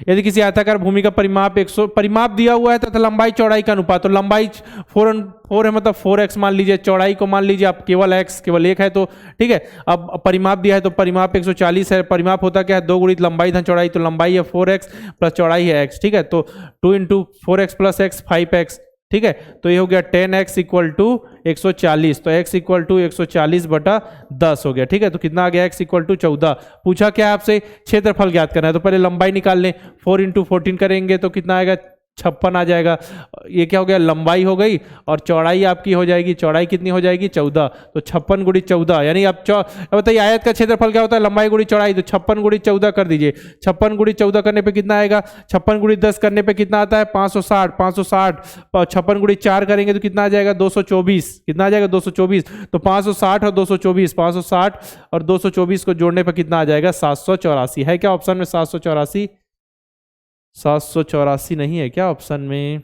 यदि किसी आयताकार भूमि का परिमाप 100 परिमाप दिया हुआ है तथा लंबाई चौड़ाई का अनुपात, तो लंबाई 4 है, मतलब 4x मान लीजिए, चौड़ाई को मान लीजिए आप केवल x, केवल एक है, तो ठीक है। अब परिमाप दिया है तो परिमाप 140 है, परिमाप होता क्या है? 2 गुणित लंबाई धन चौड़ाई, तो लंबाई है 4x प्लस चौड़ाई है x, ठीक है। तो 2 × 4x प्लस x 5x, ठीक है। तो ये हो गया 10x = 140, तो x = 140 बटा 10 हो गया, ठीक है। तो कितना आ गया? x = 14। पूछा क्या है आपसे? क्षेत्रफल ज्ञात करना है, तो पहले लंबाई निकाल लें। 4 × 14 करेंगे तो कितना आएगा? 56 आ जाएगा। ये क्या हो गया? लंबाई हो गई, और चौड़ाई आपकी हो जाएगी, चौड़ाई कितनी हो जाएगी? 14। तो 56 × 14, यानी अब बताइए आयत का क्षेत्रफल क्या होता है? लंबाई गुणी चौड़ाई, तो 56 × 14 कर दीजिए। 56 × 14 करने पे कितना आएगा? 56 × 10 करने पे कितना आता है? 560। 560 56 × 4 करेंगे तो कितना आ जाएगा? 224। कितना आ जाएगा? 224। तो 560 और 224, 560 और 224 को जोड़ने पर कितना आ जाएगा? 784। है क्या ऑप्शन में 784? 784 नहीं है क्या ऑप्शन में?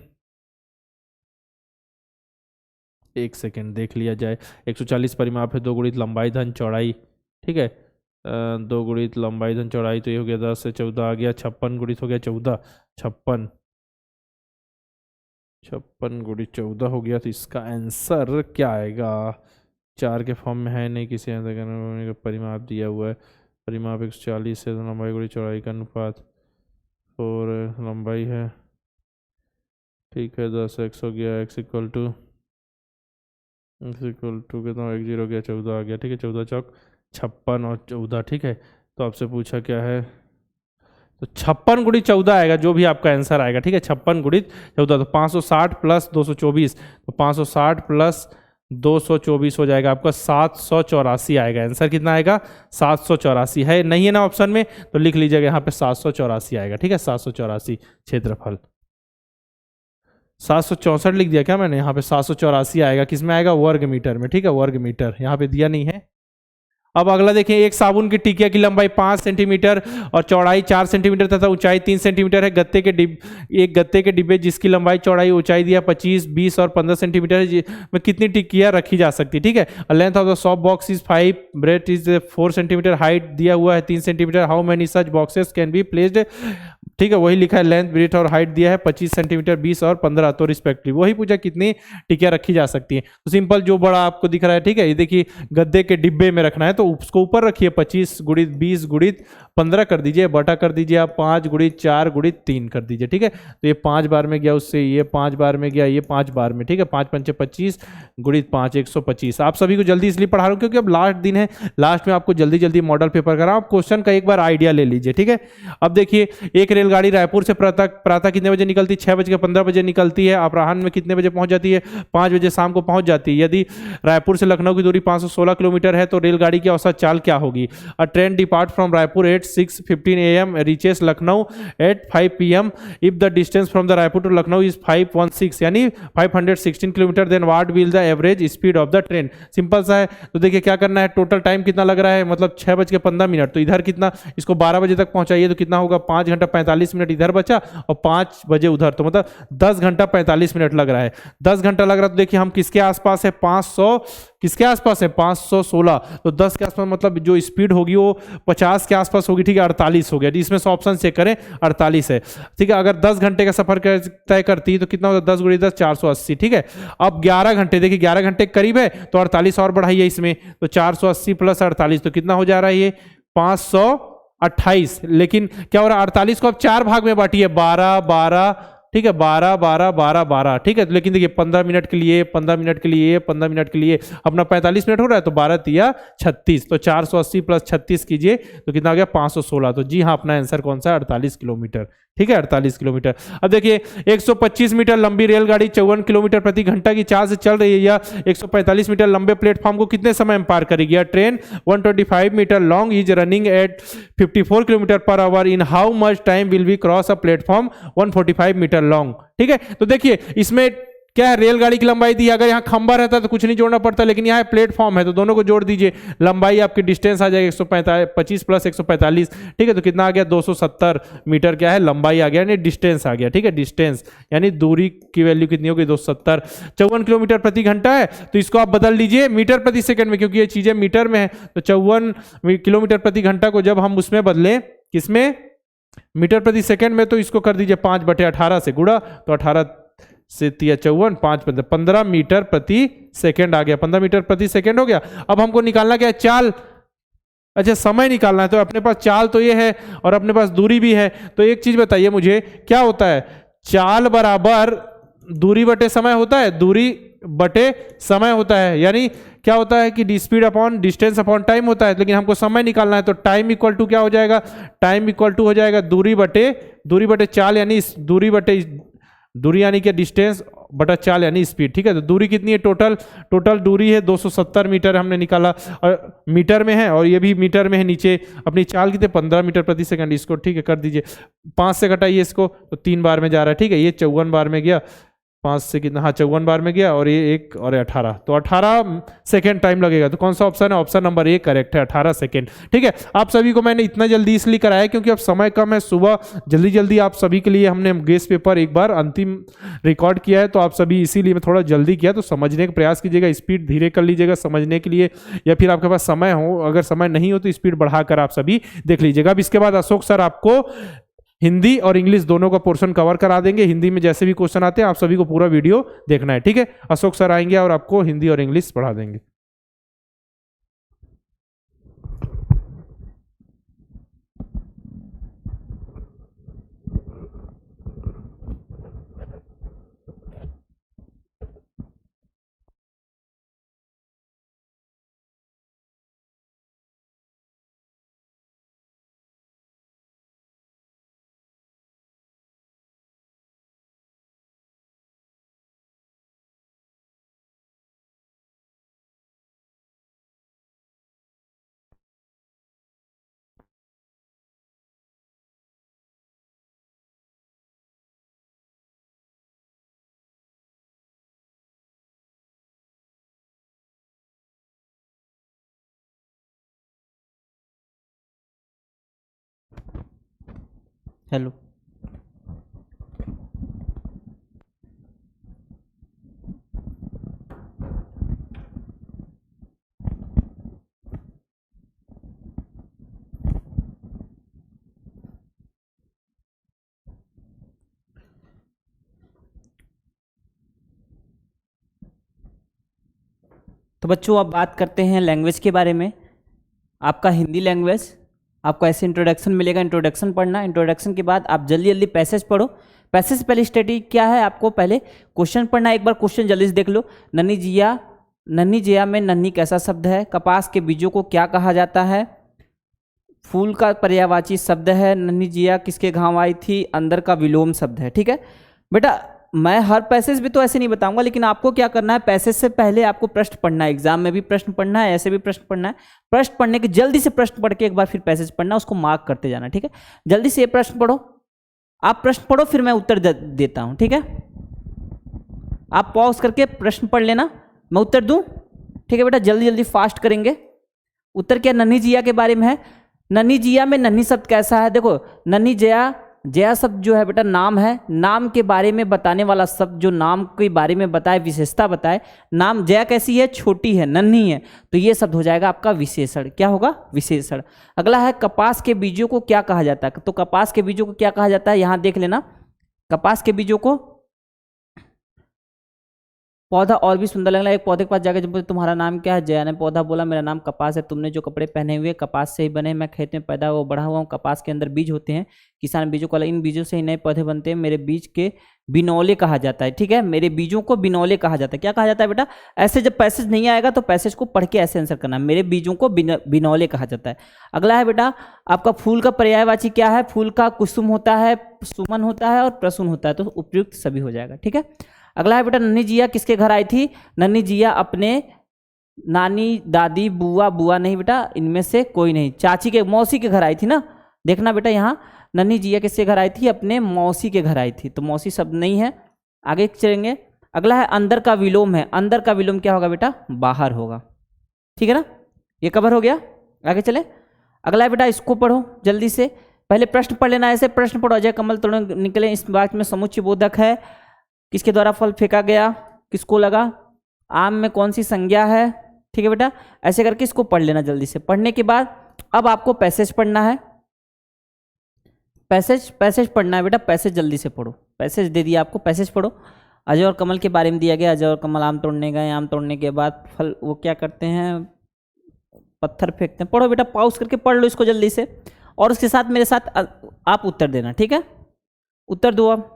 एक सेकेंड देख लिया जाए। 140 परिमाप है, 2 गुणित लंबाई धन चौड़ाई, ठीक है। 2 गुणित लंबाई धन चौड़ाई, तो ये हो गया 10 से 14 आ गया, 56 गुणित हो गया 14, 56 गुणित 14 हो गया। तो इसका आंसर क्या आएगा? 4 के फॉर्म में है नहीं, किसी का परिमाप दिया हुआ है, परिमाप 140 है, तो लंबाई गुणित चौड़ाई का अनुपात 4 लंबाई है, ठीक है। 10x हो गया, x = कितना? 10 हो गया, 14 आ गया, ठीक है। 14 चौक 56 और 14, ठीक है। तो आपसे पूछा क्या है? तो 56 × 14 आएगा, जो भी आपका आंसर आएगा, ठीक है। 56 × 14, तो 560 प्लस 224, तो 560 प्लस 224 हो जाएगा आपका 784 आएगा। आंसर कितना आएगा? 784 है, नहीं है ना ऑप्शन में, तो लिख लीजिएगा यहाँ पे 784 आएगा, ठीक है। 784 क्षेत्रफल। 764 लिख दिया क्या मैंने? यहाँ पे 784 आएगा, किसमें आएगा? वर्ग मीटर में, ठीक है, वर्ग मीटर, यहाँ पे दिया नहीं है। अब अगला देखें, एक साबुन की टिकिया की लंबाई 5 सेंटीमीटर और चौड़ाई 4 सेंटीमीटर तथा ऊंचाई 3 सेंटीमीटर है। एक गत्ते के डिब्बे जिसकी लंबाई चौड़ाई ऊंचाई दिया 25, 20 और 15 सेंटीमीटर में कितनी टिकिया रखी जा सकती है, ठीक है। Length of the soft box is 5, breadth is 4 centimetre, height दिया हुआ है 3 centimetre. How many such boxes can be placed, ठीक है, वही लिखा है। लेंथ, ब्रेथ और हाइट दिया है 25 सेंटीमीटर, 20 और 15, तो रिस्पेक्टिव वही पूछा कितनी टिकिया रखी जा सकती है। तो सिंपल, जो बड़ा आपको दिख रहा है, ठीक है, ये देखिए गद्दे के डिब्बे में रखना है, तो उसको ऊपर रखिए, 25 गुणित 20 गुणित 15 कर दीजिए, बटा कर दीजिए आप 5 गुणित 4 गुणित 3 कर दीजिए, ठीक है। तो ये 5 बार में गया, उससे ये 5 बार में गया, ये 5 बार में, ठीक है। 5 पंचे 25 गुणित 5 125। आप सभी को जल्दी इसलिए पढ़ा रहा हूँ क्योंकि अब लास्ट दिन है, लास्ट में आपको जल्दी जल्दी मॉडल पेपर करा, आप क्वेश्चन का एक बार आइडिया ले लीजिए, ठीक है। अब देखिए, एक रेलगाड़ी रायपुर से प्रातः कितने बजे निकलती है? 6:15 निकलती है। अपराह्न में कितने बजे पहुंच जाती है? 5 बजे शाम को पहुंच जाती है। यदि रायपुर से लखनऊ की दूरी 516 किलोमीटर है तो रेलगाड़ी की औसत चाल क्या होगी? A train depart from Raipur at 6:15 AM, reaches Lucknow at 5 PM। If the distance from the Raipur to Lucknow is 516 यानी 516 kilometre, then what will the average speed of the train? Simple सा है। तो देखिए क्या करना है, टोटल टाइम कितना लग रहा है, मतलब 6:15, तो इधर कितना, इसको 12 बजे तक पहुंचाइए तो कितना होगा? 5 घंटा 45 मिनट इधर बचा और 5 बजे उधर, तो मतलब 10 घंटा 45 मिनट लग रहा है। 10 घंटा लग रहा है, तो देखिए हम किसके आसपास है? 500, किसके आसपास है? 516, तो 10 के आसपास, मतलब जो स्पीड होगी वो 50 के आसपास होगी, ठीक है। 48 हो गया, इसमें से ऑप्शन चेक करें, 48 है, ठीक है। अगर 10 घंटे का सफर तय करती है तो कितना होगा? 10 × 10 480, ठीक है। अब 11 घंटे, देखिए 11 घंटे के करीब है, तो 48 और बढ़ाइए इसमें, तो 480 प्लस 48, तो कितना हो जा रहा है? ये 528। लेकिन क्या हो रहा है? 48 को अब 4 भाग में बांटिए, 12 12 ठीक है, 12 12 12 12, ठीक है। तो लेकिन देखिए 15 मिनट के लिए, 15 मिनट के लिए, 15 मिनट के लिए अपना 45 मिनट हो रहा है, तो 12 तिया 36, तो 480 प्लस 36 कीजिए तो कितना आ गया 516। तो जी हाँ, अपना आंसर कौन सा है, 48 किलोमीटर, ठीक है, 48 किलोमीटर। अब देखिए 125 मीटर लंबी रेलगाड़ी 54 किलोमीटर प्रति घंटा की चाल से चल रही है, या 145 मीटर लंबे प्लेटफॉर्म को कितने समय में पार करेगी। या train 125 metre long is running at 54 kilometre per hour, in how much time will we cross a platform 145 metre long, ठीक है। तो देखिए इसमें क्या है, रेलगाड़ी की लंबाई दी, अगर यहाँ खंबा रहता तो कुछ नहीं जोड़ना पड़ता, लेकिन यहाँ प्लेटफॉर्म है तो दोनों को जोड़ दीजिए, लंबाई आपकी डिस्टेंस आ जाएगा 125 प्लस 145, ठीक है। तो कितना आ गया 270 मीटर, क्या है लंबाई आ गया, यानी डिस्टेंस आ गया, ठीक है। डिस्टेंस यानी दूरी की वैल्यू कितनी होगी 270। 54 किलोमीटर प्रति घंटा है, तो इसको आप बदल लीजिए मीटर प्रति सेकंड में, क्योंकि ये चीजें मीटर में है। तो 54 किलोमीटर प्रति घंटा को जब हम उसमें बदलें, किसमें, मीटर प्रति सेकंड में, तो इसको कर दीजिए 5/18 से गुणा, तो 18 से 54, 5 15 मीटर प्रति सेकंड आ गया, 15 मीटर प्रति सेकंड हो गया। अब हमको निकालना क्या है, चाल, अच्छा समय निकालना है। तो अपने पास चाल तो ये है और अपने पास दूरी भी है, तो एक चीज बताइए मुझे, क्या होता है, चाल बराबर दूरी बटे समय होता है, दूरी बटे समय होता है, यानी क्या होता है कि speed upon distance upon time होता है, लेकिन हमको समय निकालना है, तो टाइम इक्वल टू क्या हो जाएगा, टाइम इक्वल टू हो जाएगा दूरी बटे चाल, यानी दूरी यानी कि डिस्टेंस बटा चाल यानी स्पीड, ठीक है। तो दूरी कितनी है, टोटल दूरी है 270 मीटर हमने निकाला, और मीटर में है, और ये भी मीटर में है। नीचे अपनी चाल कितने 15 मीटर प्रति सेकंड, इसको ठीक है कर दीजिए, 5 से घटाइए इसको, तो 3 बार में जा रहा है, ठीक है। ये 54 बार में गया, 5 से कितना, हाँ 54 बार में गया, और ये 1 और 18, तो 18 सेकेंड टाइम लगेगा। तो कौन सा ऑप्शन है, ऑप्शन नंबर 1 करेक्ट है, 18 सेकेंड, ठीक है। आप सभी को मैंने इतना जल्दी इसलिए कराया क्योंकि अब समय कम है, सुबह जल्दी जल्दी आप सभी के लिए हमने गेस्ट पेपर एक बार अंतिम रिकॉर्ड किया है, तो आप सभी इसीलिए मैं थोड़ा जल्दी किया, तो समझने का प्रयास कीजिएगा, स्पीड धीरे कर लीजिएगा समझने के लिए, या फिर आपके पास समय हो, अगर समय नहीं हो तो स्पीड बढ़ाकर आप सभी देख लीजिएगा। अब इसके बाद अशोक सर आपको हिंदी और इंग्लिश दोनों का पोर्शन कवर करा देंगे। हिंदी में जैसे भी क्वेश्चन आते हैं आप सभी को पूरा वीडियो देखना है, ठीक है। अशोक सर आएंगे और आपको हिंदी और इंग्लिश पढ़ा देंगे। हेलो। तो बच्चों अब बात करते हैं लैंग्वेज के बारे में। आपका हिंदी लैंग्वेज, आपको ऐसे इंट्रोडक्शन मिलेगा, इंट्रोडक्शन पढ़ना, इंट्रोडक्शन के बाद आप जल्दी जल्दी पैसेज पढ़ो। पैसेज से पहले स्टडी क्या है, आपको पहले क्वेश्चन पढ़ना। एक बार क्वेश्चन जल्दी से देख लो। नन्ही जिया में नन्ही कैसा शब्द है, कपास के बीजों को क्या कहा जाता है, फूल का पर्यायवाची शब्द है, नन्ही जिया किसके गाँव आई थी, अंदर का विलोम शब्द है, ठीक है बेटा। मैं हर पैसेज भी तो ऐसे नहीं बताऊंगा, लेकिन आपको क्या करना है, पैसेज से पहले आपको प्रश्न पढ़ना है, एग्जाम में भी प्रश्न पढ़ना है, ऐसे भी प्रश्न पढ़ना है। प्रश्न पढ़ने के जल्दी से प्रश्न पढ़ के एक बार फिर पैसेज पढ़ना, उसको मार्क करते जाना, ठीक है। जल्दी से ये प्रश्न पढ़ो, आप प्रश्न पढ़ो फिर मैं उत्तर देता हूं, ठीक है। आप पॉज करके प्रश्न पढ़ लेना, मैं उत्तर दूं, ठीक है बेटा। जल्दी जल्दी फास्ट करेंगे। उत्तर क्या, नन्ही जिया के बारे में है। नन्ही जिया में नन्ही शब्द कैसा है, देखो नन्ही जिया, जया शब्द जो है बेटा नाम है, नाम के बारे में बताने वाला शब्द, जो नाम के बारे में बताए, विशेषता बताए। नाम जया कैसी है, छोटी है, नन्ही है, तो ये शब्द हो जाएगा आपका विशेषण। क्या होगा, विशेषण। अगला है कपास के बीजों को क्या कहा जाता है, तो कपास के बीजों को क्या कहा जाता है, यहां देख लेना। कपास के बीजों को पौधा और भी सुंदर लगना। एक पौधे के पास जाकर जब बोले तुम्हारा नाम क्या है, जया ने पौधा बोला मेरा नाम कपास है। तुमने जो कपड़े पहने हुए कपास से ही बने, मैं खेत में पैदा हुआ बड़ा हुआ हूँ, कपास के अंदर बीज होते हैं, किसान बीजों को इन बीजों से ही नए पौधे बनते हैं, मेरे बीज के बिनौले कहा जाता है। ठीक है, मेरे बीजों को बिनौले कहा जाता है। क्या कहा जाता है बेटा? ऐसे जब पैसेज नहीं आएगा तो पैसेज को पढ़ के ऐसे आंसर करना, मेरे बीजों को बिनौले कहा जाता है। अगला है बेटा आपका फूल का पर्यायवाची क्या है? फूल का कुसुम होता है, सुमन होता है और प्रसून होता है, तो उपयुक्त सभी हो जाएगा। ठीक है, अगला है बेटा नन्ही जिया किसके घर आई थी? नन्ही जिया अपने नानी, दादी, बुआ, बुआ नहीं बेटा, इनमें से कोई नहीं, चाची के, मौसी के घर आई थी ना। देखना बेटा यहाँ नन्ही जिया किसके घर आई थी? अपने मौसी के घर आई थी, तो मौसी शब्द नहीं है। आगे चलेंगे, अगला है अंदर का विलोम है। अंदर का विलोम क्या होगा बेटा? बाहर होगा। ठीक है ना, ये कवर हो गया। आगे चले, अगला है बेटा इसको पढ़ो जल्दी से, पहले प्रश्न पढ़ लेना, ऐसे प्रश्न पढ़ो। अजय कमल तोड़े निकले, इस बात में समुच्चय बोधक है, किसके द्वारा फल फेंका गया, किसको लगा, आम में कौन सी संज्ञा है। ठीक है बेटा, ऐसे करके इसको पढ़ लेना जल्दी से। पढ़ने के बाद अब आपको पैसेज पढ़ना है, पैसेज पढ़ना है बेटा, पैसेज जल्दी से पढ़ो। पैसेज दे दिया आपको, पैसेज पढ़ो। अजय और कमल के बारे में दिया गया, अजय और कमल आम तोड़ने गए, आम तोड़ने के बाद फल वो क्या करते हैं? पत्थर फेंकते हैं। पढ़ो बेटा, पॉज करके पढ़ लो इसको जल्दी से, और उसके साथ मेरे साथ आप उत्तर देना। ठीक है, उत्तर दो। अब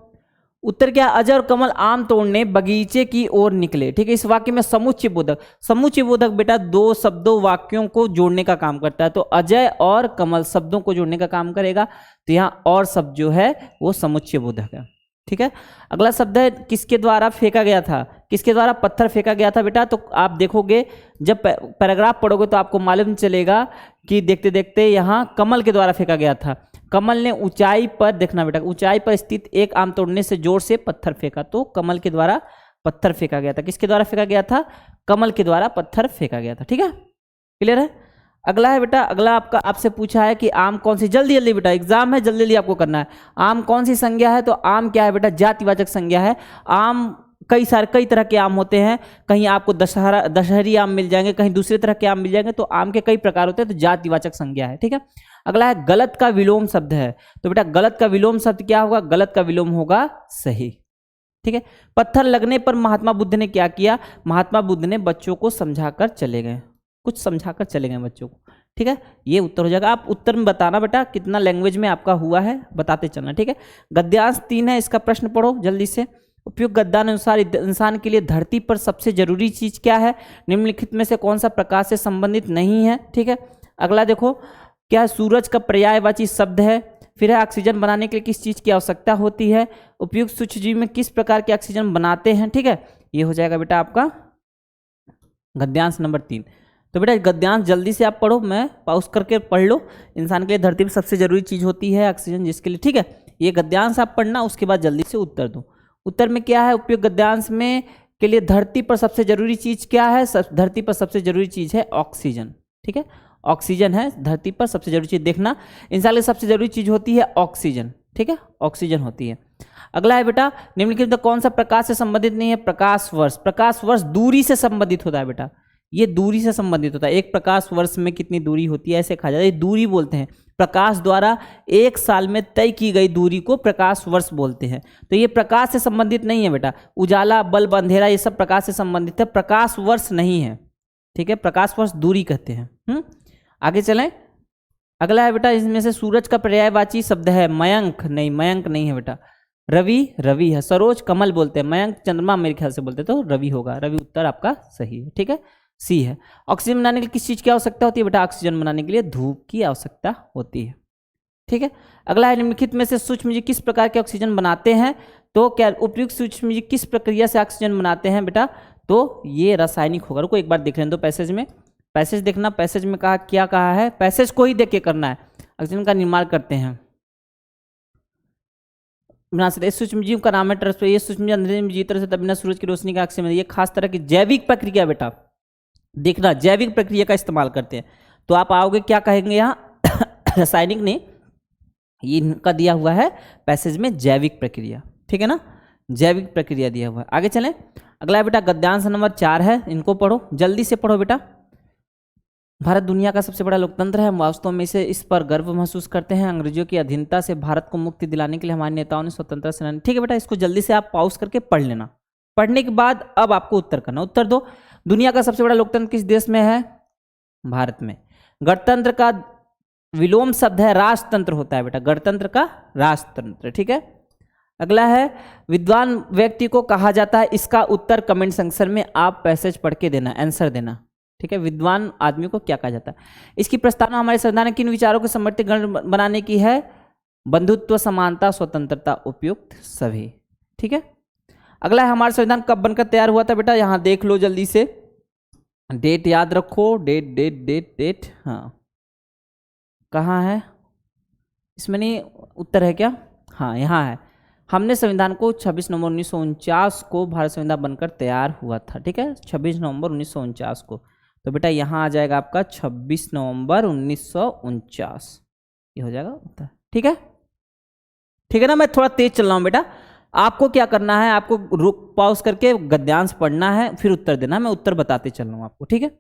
उत्तर क्या? अजय और कमल आम तोड़ने बगीचे की ओर निकले। ठीक है, इस वाक्य में समुच्चय बोधक, समुच्चय बोधक बेटा दो शब्दों वाक्यों को जोड़ने का काम करता है, तो अजय और कमल शब्दों को जोड़ने का काम करेगा, तो यहाँ और शब्द जो है वो समुच्चय बोधक है। ठीक है, अगला शब्द है किसके द्वारा फेंका गया था? किसके द्वारा पत्थर फेंका गया था बेटा? तो आप देखोगे जब पैराग्राफ पढ़ोगे तो आपको मालूम चलेगा कि देखते देखते यहाँ कमल के द्वारा फेंका गया था। कमल ने ऊंचाई पर, देखना बेटा, ऊंचाई पर स्थित एक आम तोड़ने से जोर से पत्थर फेंका, तो कमल के द्वारा पत्थर फेंका गया था। किसके द्वारा फेंका गया था? कमल के द्वारा पत्थर फेंका गया था। ठीक है, क्लियर है। अगला है बेटा, अगला आपका आपसे पूछा है कि आम कौन सी, जल्दी जल्दी बेटा एग्जाम है, जल्दी जल्दी आपको करना है। आम कौन सी संज्ञा है? तो आम क्या है बेटा? जातिवाचक संज्ञा है। आम कई तरह के आम होते हैं, कहीं आपको दशहरी आम मिल जाएंगे, कहीं दूसरे तरह के आम मिल जाएंगे, तो आम के कई प्रकार होते हैं, तो जातिवाचक संज्ञा है। ठीक है, अगला है गलत का विलोम शब्द है, तो बेटा गलत का विलोम शब्द क्या होगा? गलत का विलोम होगा सही। ठीक है, पत्थर लगने पर महात्मा बुद्ध ने क्या किया? महात्मा बुद्ध ने बच्चों को समझाकर चले गए, कुछ समझाकर चले गए बच्चों को। ठीक है, ये उत्तर हो जाएगा। आप उत्तर में बताना बेटा कितना लैंग्वेज में आपका हुआ है, बताते चलना। ठीक है, गद्यांश 3 है, इसका प्रश्न पढ़ो जल्दी से। उपयुक्त गद्यानुसार इंसान के लिए धरती पर सबसे जरूरी चीज क्या है? निम्नलिखित में से कौन सा प्रकाश से संबंधित नहीं है? ठीक है, अगला देखो क्या? सूरज का पर्यायवाची शब्द है। फिर है ऑक्सीजन बनाने के लिए किस चीज की आवश्यकता होती है? उपयुक्त सूक्ष्मजीव में किस प्रकार के ऑक्सीजन बनाते हैं? ठीक है, ये हो जाएगा बेटा आपका गद्यांश नंबर 3। तो बेटा गद्यांश जल्दी से आप पढ़ो, मैं पॉज करके पढ़ लो। इंसान के लिए धरती पर सबसे जरूरी चीज होती है ऑक्सीजन, जिसके लिए। ठीक है, ये गद्यांश आप पढ़ना, उसके बाद जल्दी से उत्तर दो। उत्तर में क्या है? उपयुक्त गद्यांश में के लिए धरती पर सबसे जरूरी चीज क्या है? धरती पर सबसे जरूरी चीज है ऑक्सीजन। ठीक है, ऑक्सीजन है धरती पर सबसे जरूरी चीज। देखना, इंसान की सबसे जरूरी चीज होती है ऑक्सीजन। ठीक है, ऑक्सीजन होती है। अगला है बेटा निम्नलिखित में कौन सा प्रकाश से संबंधित नहीं है? प्रकाश वर्ष। प्रकाश वर्ष दूरी से संबंधित होता है बेटा, ये दूरी से संबंधित होता है। एक प्रकाश वर्ष में कितनी दूरी होती है ऐसे कहा जाता है, ये दूरी बोलते हैं। प्रकाश द्वारा एक साल में तय की गई दूरी को प्रकाश वर्ष बोलते हैं। तो ये प्रकाश से संबंधित नहीं है बेटा। उजाला, बल्ब, अंधेरा ये सब प्रकाश से संबंधित है, प्रकाश वर्ष नहीं है। ठीक है, प्रकाश वर्ष दूरी कहते हैं। आगे चलें, अगला है बेटा इसमें से सूरज का पर्यायवाची शब्द है मयंक। नहीं, मयंक नहीं है बेटा, रवि, रवि है। सरोज कमल बोलते हैं, मयंक चंद्रमा मेरे ख्याल से बोलते हैं, तो रवि होगा। रवि उत्तर आपका सही है। ठीक है, सी है। ऑक्सीजन बनाने के लिए किस चीज की आवश्यकता होती है बेटा? ऑक्सीजन बनाने के लिए धूप की आवश्यकता होती है। ठीक है, अगला है निम्नलिखित में से सूक्ष्मजीव किस प्रकार के ऑक्सीजन बनाते हैं? तो क्या उपयुक्त सूक्ष्मजीव किस प्रक्रिया से ऑक्सीजन बनाते हैं बेटा? तो ये रासायनिक होगा। रुको एक बार देख लें दो पैसेज में, पैसेज देखना, पैसेज में कहा क्या कहा है, पैसेज को ही देख के करना है। ऑक्सीजन का निर्माण करते हैं बना सकते। इस सूक्ष्मजीव का नाम है ट्रस्पर। ये सूक्ष्मजीव अंधेरे में जीवित रहते बिना सूरज की रोशनी का ऑक्सीजन। ये खास तरह की जैविक प्रक्रिया बेटा, देखना जैविक प्रक्रिया का इस्तेमाल करते हैं। तो आप आओगे क्या कहेंगे यहाँ रासायनिक ने ये इनका दिया हुआ है पैसेज में जैविक प्रक्रिया। ठीक है ना, जैविक प्रक्रिया दिया हुआ है। आगे चलें, अगला है बेटा गद्यांश नंबर 4 है, इनको पढ़ो जल्दी से पढ़ो बेटा। भारत दुनिया का सबसे बड़ा लोकतंत्र है, हम वास्तव में इस पर गर्व महसूस करते हैं। अंग्रेजों की अधीनता से भारत को मुक्ति दिलाने के लिए हमारे नेताओं ने स्वतंत्रता सेनानी। ठीक है बेटा, इसको जल्दी से आप पॉज करके पढ़ लेना। पढ़ने के बाद अब आपको उत्तर करना। उत्तर दो। दुनिया का सबसे बड़ा लोकतंत्र किस देश में है? भारत में। गणतंत्र का विलोम शब्द है राजतंत्र होता है बेटा, गणतंत्र का राजतंत्र। ठीक है। अगला है विद्वान व्यक्ति को कहा जाता है, इसका उत्तर कमेंट सेक्शन में आप पैसेज पढ़ के देना, आंसर देना। ठीक है। विद्वान आदमी को क्या कहा जाता है? इसकी प्रस्तावना हमारे संविधान ने किन विचारों को समर्थित गण बनाने की है? बंधुत्व, समानता, स्वतंत्रता, उपयुक्त, सभी। ठीक है। अगला है हमारा संविधान कब बनकर तैयार हुआ था बेटा? यहां देख लो जल्दी से, डेट याद रखो, डेट डेट डेट डेट। हाँ, कहाँ है इसमें? नहीं उत्तर है क्या? हाँ, यहाँ है। हमने संविधान को 26 नवंबर 1949 को भारत संविधान बनकर तैयार हुआ था। ठीक है, 26 नवंबर 1949 को। तो बेटा यहाँ आ जाएगा आपका 26 नवंबर 1949, ये हो जाएगा उत्तर। ठीक है, ठीक है ना। मैं थोड़ा तेज चल रहा हूँ बेटा, आपको क्या करना है, आपको रुक पॉज करके गद्यांश पढ़ना है, फिर उत्तर देना है। मैं उत्तर बताते चल रहा हूँ आपको। ठीक है,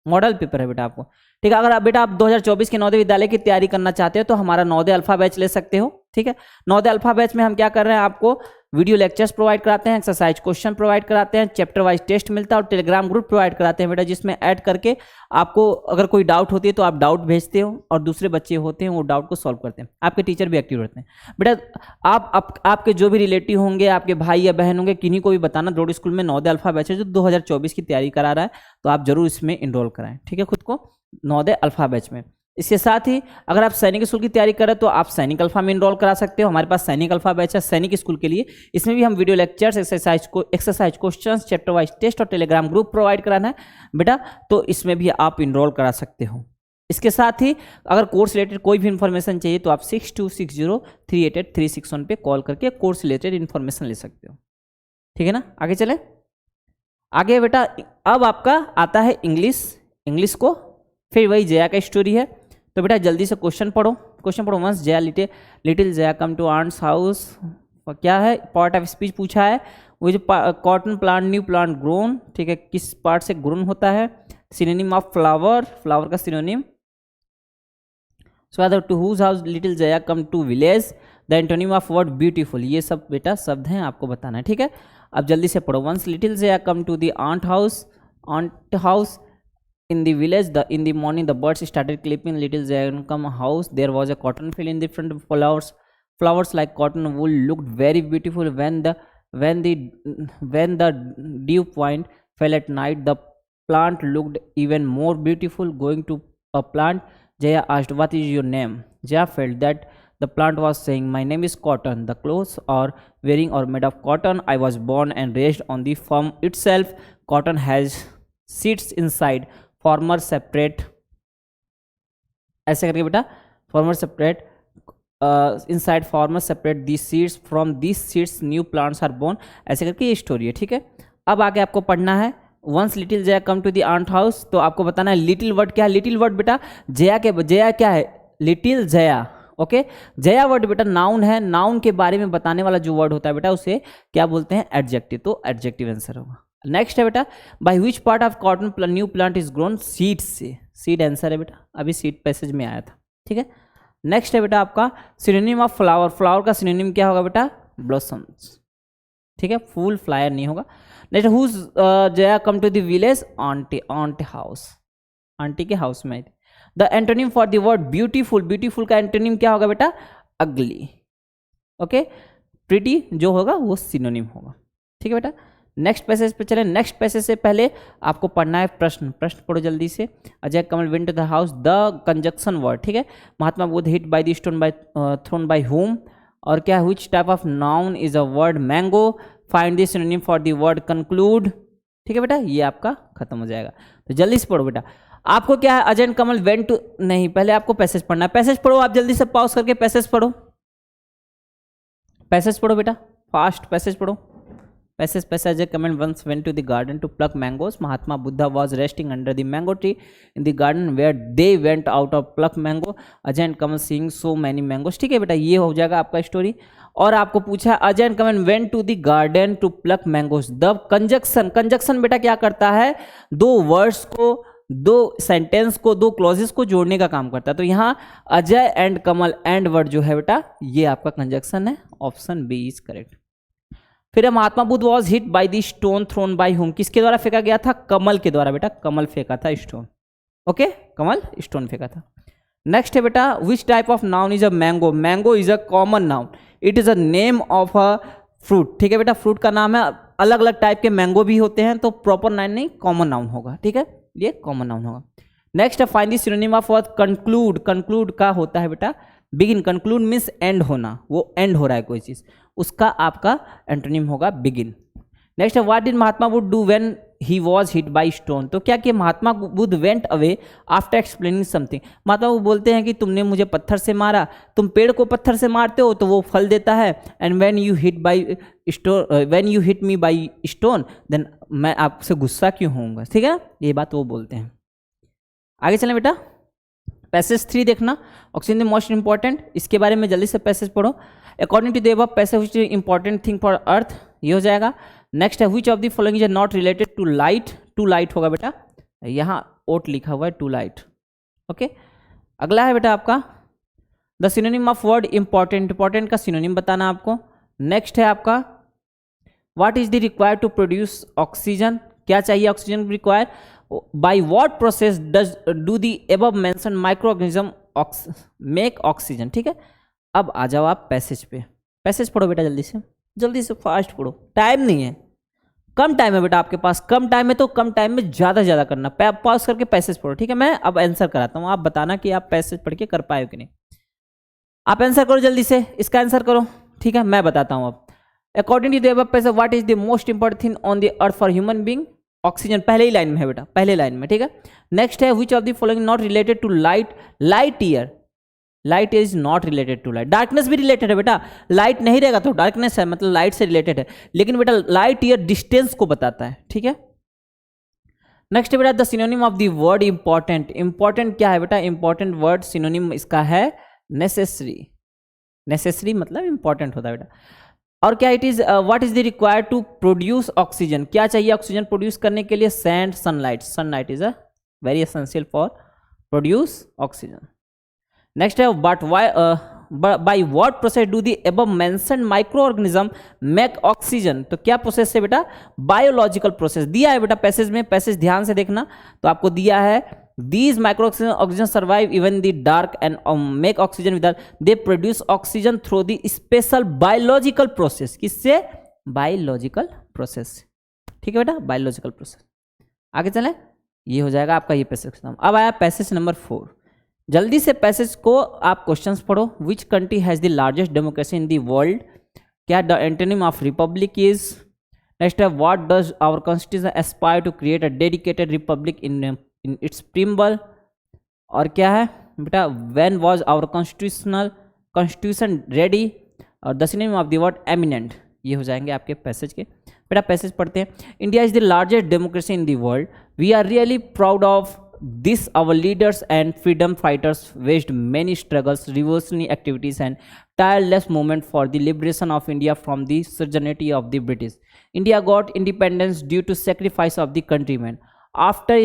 मॉडल पेपर है बेटा आपको। ठीक है। अगर आप बेटा आप 2024 के नवोदय विद्यालय की तैयारी करना चाहते हो तो हमारा नवोदय अल्फा बैच ले सकते हो। ठीक है। नवोदय अल्फा बैच में हम क्या कर रहे हैं, आपको वीडियो लेक्चर्स प्रोवाइड कराते हैं, एक्सरसाइज क्वेश्चन प्रोवाइड कराते हैं, चैप्टर वाइज टेस्ट मिलता है और टेलीग्राम ग्रुप प्रोवाइड कराते हैं बेटा, जिसमें ऐड करके आपको अगर कोई डाउट होती है तो आप डाउट भेजते हो और दूसरे बच्चे होते हैं वो डाउट को सॉल्व करते हैं। आपके टीचर भी एक्टिव रहते हैं बेटा। आपके जो भी रिलेटिव होंगे, आपके भाई या बहन होंगे, किन्हीं को भी बताना द्रोड़ स्कूल में नवोदय अल्फा बैच है जो 2024 की तैयारी करा रहा है, तो आप जरूर इसमें इनरोल कराएं। ठीक है, खुद को नवोदय अल्फा बैच में। इसके साथ ही अगर आप सैनिक स्कूल की तैयारी करें तो आप सैनिक अल्फा में इनरोल करा सकते हो। हमारे पास सैनिक अल्फा बैच है सैनिक स्कूल के लिए। इसमें भी हम video lectures, exercise questions, chapter wise test और टेलीग्राम ग्रुप प्रोवाइड कराना है बेटा, तो इसमें भी आप इनरोल करा सकते हो। इसके साथ ही अगर कोर्स रिलेटेड कोई भी इन्फॉर्मेशन चाहिए तो आप 6260388361 पे कॉल करके कोर्स रिलेटेड इन्फॉर्मेशन ले सकते हो। ठीक है ना। आगे चले, आगे बेटा अब आपका आता है इंग्लिश को, फिर वही जया का स्टोरी है। तो बेटा जल्दी से क्वेश्चन पढ़ो। Once Jaya little Jaya come to aunt's house, क्या है, पार्ट ऑफ स्पीच पूछा है। वो जो cotton plant, new plant grown. ठीक है, किस पार्ट से ग्रोन होता है? सिनोनिम ऑफ फ्लावर का synonym. So to whose house little Jaya come to village, the antonym of word beautiful. ये सब बेटा शब्द हैं, आपको बताना है। ठीक है, अब जल्दी से पढ़ो। Once little Jaya come to the aunt house in the village, in the morning the birds started clipping little Jayankam house. There was a cotton field in different flowers like cotton wool looked very beautiful when the dew point fell at night. The plant looked even more beautiful. Going to a plant, Jaya asked, what is your name? Jaya felt that the plant was saying, my name is Cotton. The clothes are wearing are made of cotton. I was born and raised on the farm itself. Cotton has seeds inside. Farmer separate, ऐसे करके बेटा farmer separate inside farmer separate the seeds from this seeds new plants are born. ऐसे करके ये story है। ठीक है, अब आगे आपको पढ़ना है once little Jaya come to the aunt house. तो आपको बताना है लिटिल वर्ड क्या है। लिटिल वर्ड बेटा जया क्या है? Little Jaya. Okay, Jaya word बेटा नाउन है। नाउन के बारे में बताने वाला जो वर्ड होता है बेटा उसे क्या बोलते हैं? एडजेक्टिव। तो एडजेक्टिव आंसर होगा। नेक्स्ट है बेटा by which part of cotton new plant is grown? Seed से। सीड आंसर है बेटा, अभी सीड पैसेज में आया था। ठीक है, नेक्स्ट है बेटा आपका सिनोनिम ऑफ फ्लावर का सिनोनिम क्या होगा बेटा? ब्लॉसम्स। ठीक है, फूल फ्लायर नहीं होगा। Next whose Jaya come to the village? Aunty house, aunty के हाउस में। The antonym for the word beautiful का एंटोनिम क्या होगा बेटा? अगली। ओके, प्रिटी जो होगा वो सिनोनिम होगा। ठीक है बेटा, नेक्स्ट पैसेज पे चले। नेक्स्ट पैसेज से पहले आपको पढ़ना है प्रश्न पढ़ो जल्दी से। Ajay Kamal went to the house, the conjunction word. ठीक है, Mahatma Buddha hit by the stone by thrown by whom. और क्या, which type of noun is a word mango? Find the synonym for the word conclude. ठीक है बेटा, ये आपका खत्म हो जाएगा। तो जल्दी से पढ़ो बेटा। आपको क्या है, अजय कमल वेंट टू, नहीं पहले आपको पैसेज पढ़ना है। पैसेज पढ़ो आप जल्दी से, पॉज करके पैसेज पढ़ो बेटा, फास्ट पैसेज पढ़ो। Passage Ajay comment once went to the garden to pluck mangoes. Mahatma Buddha was resting under the mango tree in the garden where they went out of pluck mango. Ajay and Kamal seeing so many mangoes. ठीक है बेटा, ये हो जाएगा आपका story. और आपको पूछा Ajay and Kamal went to the garden to pluck mangoes. The conjunction बेटा क्या करता है? दो वर्ड्स को, दो सेंटेंस को, दो क्लॉजेस को जोड़ने का काम करता है। तो यहाँ Ajay and Kamal and word जो है बेटा ये आपका कंजक्शन है। Option B is correct. फिर Mahatma Buddha was hit by the stone thrown by whom, किसके द्वारा फेंका गया था? कमल के द्वारा बेटा, कमल फेंका था स्टोन। ओके, कमल स्टोन फेंका था। नेक्स्ट है बेटा, which type of noun is a mango? Mango is a common noun, it is a name of a fruit. ठीक है बेटा, फ्रूट का नाम है। अलग अलग टाइप के मैंगो भी होते हैं, तो प्रॉपर नाउन नहीं, कॉमन नाउन होगा। ठीक है, ये कॉमन नाउन होगा। नेक्स्ट है find the synonym of word conclude. Conclude का होता है बेटा बिगिन। कंक्लूड मीन्स एंड होना, वो एंड हो रहा है कोई चीज, उसका आपका एंटोनिम होगा बिगिन। नेक्स्ट है what did Mahatma Buddha do when he was hit by stone? तो क्या किया Mahatma Buddha went away after explaining something. Mahatma Buddha बोलते हैं कि तुमने मुझे पत्थर से मारा, तुम पेड़ को पत्थर से मारते हो तो वो फल देता है। And when you hit by stone, when you hit me by stone, then मैं आपसे गुस्सा क्यों होऊंगा? ठीक है, ये बात वो बोलते हैं। आगे चलें बेटा, पैसेज 3 देखना, ऑक्सीजन द मोस्ट इंपॉर्टेंट, इसके बारे में जल्दी से पैसेज पढ़ो। According to the above passage which is important thing for earth, ये हो जाएगा। नेक्स्ट है which of the following is not related to light? To light होगा बेटा, यहाँ ओट लिखा हुआ है, टू लाइट। ओके, अगला है बेटा आपका the synonym of word important. Important का सिनोनिम बताना आपको। नेक्स्ट है आपका what is the required to produce oxygen? क्या चाहिए oxygen require? By what process does do the above mention micro organism make oxygen? ठीक है, अब आ जाओ आप पैसेज पे। पैसेज पढ़ो बेटा जल्दी से फास्ट पढ़ो, टाइम नहीं है, कम टाइम है बेटा आपके पास, कम टाइम है तो कम टाइम में ज़्यादा से ज़्यादा करना। पॉज करके पैसेज पढ़ो। ठीक है, मैं अब आंसर कराता हूँ, आप बताना कि आप पैसेज पढ़ के कर पाए कि नहीं। आप आंसर करो जल्दी से, इसका आंसर करो। ठीक है, मैं बताता हूँ अब। According to the above passage what is the most important thing on the earth for human being? Oxygen, पहले ही लाइन में है बेटा, पहले लाइन में। ठीक है, नेक्स्ट है which of the following not related to light? Light year, light is not related to light. Darkness भी रिलेटेड है बेटा, लाइट नहीं रहेगा तो डार्कनेस है, मतलब लाइट से रिलेटेड है, लेकिन बेटा लाइट ईयर डिस्टेंस को बताता है। ठीक है, नेक्स्ट है बेटा the synonym of the word important. Important क्या है बेटा? इंपॉर्टेंट वर्ड सिनोनिम इसका है नेसेसरी। नेसेसरी मतलब इंपॉर्टेंट होता है बेटा। और क्या it is what is the required to produce oxygen? क्या चाहिए ऑक्सीजन प्रोड्यूस करने के लिए? Sand, sunlight. Sunlight is a very essential for produce oxygen. Next है but why by what process do the above mention micro organism make oxygen? तो क्या process है बेटा? बायोलॉजिकल प्रोसेस दिया है बेटा पैसेज में, पैसेज ध्यान से देखना। तो आपको दिया है these micro oxygen survive even the dark and make oxygen with they produce oxygen through the special biological process. किससे? Biological process. ठीक है बेटा, बायोलॉजिकल प्रोसेस। आगे चलें, ये हो जाएगा आपका ये पैसेज खत्म। अब आया पैसेज नंबर 4। जल्दी से पैसेज को आप क्वेश्चंस पढ़ो। Which country has the largest democracy in the world? क्या the antonym of republic is? Next है what does our constitution aspire to create a dedicated republic in its preamble? और क्या है बेटा when was our constitution ready? और the synonym of the word eminent. ये हो जाएंगे आपके पैसेज के। बेटा पैसेज पढ़ते हैं। India is the largest democracy in the world, we are really proud of this. Our leaders and freedom fighters waged many struggles, revolutionary activities and tireless movement for the liberation of India from the sovereignty of the British. India got independence due to sacrifice of the countrymen. After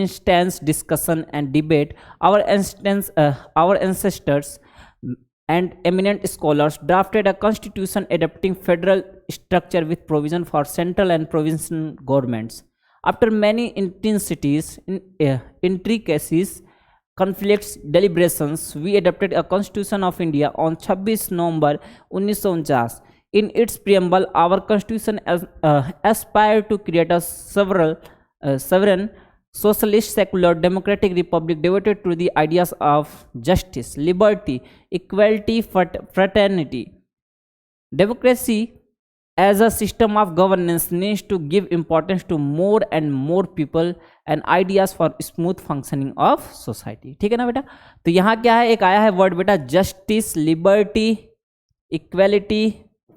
intense discussion and debate, our ancestors and eminent scholars drafted a constitution adopting federal structure with provision for central and provincial governments. After many intensities, intricacies, conflicts, deliberations, we adopted a Constitution of India on 26 November 1949. In its preamble, our Constitution aspired to create a sovereign, socialist, secular, democratic republic devoted to the ideas of justice, liberty, equality, fraternity. Democracy as a system of governance needs to give importance to more and more people and ideas for smooth functioning of society. ठीक है ना बेटा? तो यहाँ क्या है, एक आया है वर्ड बेटा जस्टिस, लिबर्टी, इक्वेलिटी,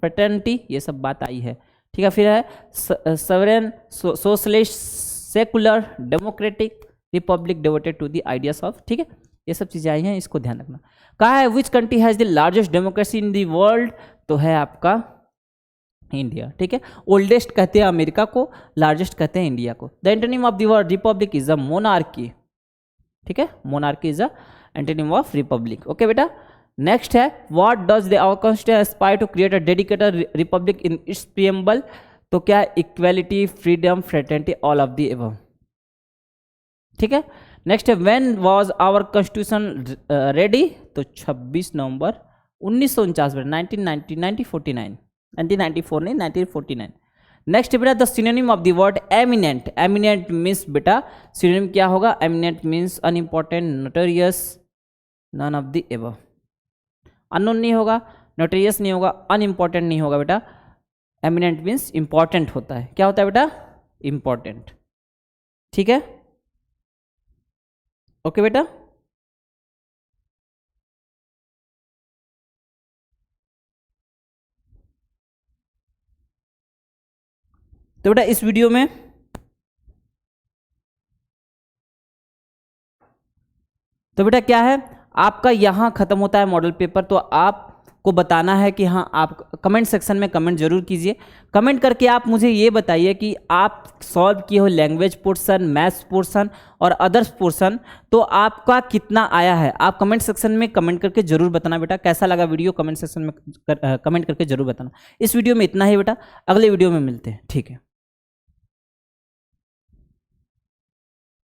फ्रेटर्निटी, ये सब बात आई है। ठीक है, फिर है sovereign, socialist, secular, democratic, republic devoted to the ideas of. ठीक है, ये सब चीज़ें आई हैं, इसको ध्यान रखना। कहा है which country has the largest democracy in the world? तो है आपका इंडिया। ठीक है, ओल्डेस्ट कहते हैं अमेरिका को, लार्जेस्ट कहते हैं इंडिया को। The antonym of the word republic is a monarchy. ठीक है, monarchy is a antonym of republic. Okay बेटा, नेक्स्ट है what does the our constitution aspire to create a dedicated republic in its preamble, तो क्या equality, freedom, fraternity, all of the above. ठीक है। Next है when was our constitution ready, तो 26 नवंबर 1949 में, 1994 नहीं 1949। नेक्स्ट बेटा the synonym of the word eminent, eminent means बेटा सिनोनिम क्या होगा, eminent means unimportant, notorious, none of the above. Unknown नहीं होगा, नोटोरियस नहीं होगा, अनइम्पॉर्टेंट नहीं होगा बेटा, एमिनेंट मीन्स इंपॉर्टेंट होता है। क्या होता है बेटा, इंपॉर्टेंट। ठीक है, ओके बेटा। तो बेटा इस वीडियो में तो बेटा क्या है, आपका यहां खत्म होता है मॉडल पेपर। तो आपको बताना है कि हाँ, आप कमेंट सेक्शन में कमेंट जरूर कीजिए। कमेंट करके आप मुझे ये बताइए कि आप सॉल्व किए हो लैंग्वेज पोर्शन, मैथ्स पोर्शन और अदर्स पोर्शन, तो आपका कितना आया है। आप कमेंट सेक्शन में कमेंट करके जरूर बताना बेटा। कैसा लगा वीडियो, कमेंट सेक्शन में कमेंट करके जरूर बताना। इस वीडियो में इतना ही बेटा, अगले वीडियो में मिलते हैं। ठीक है।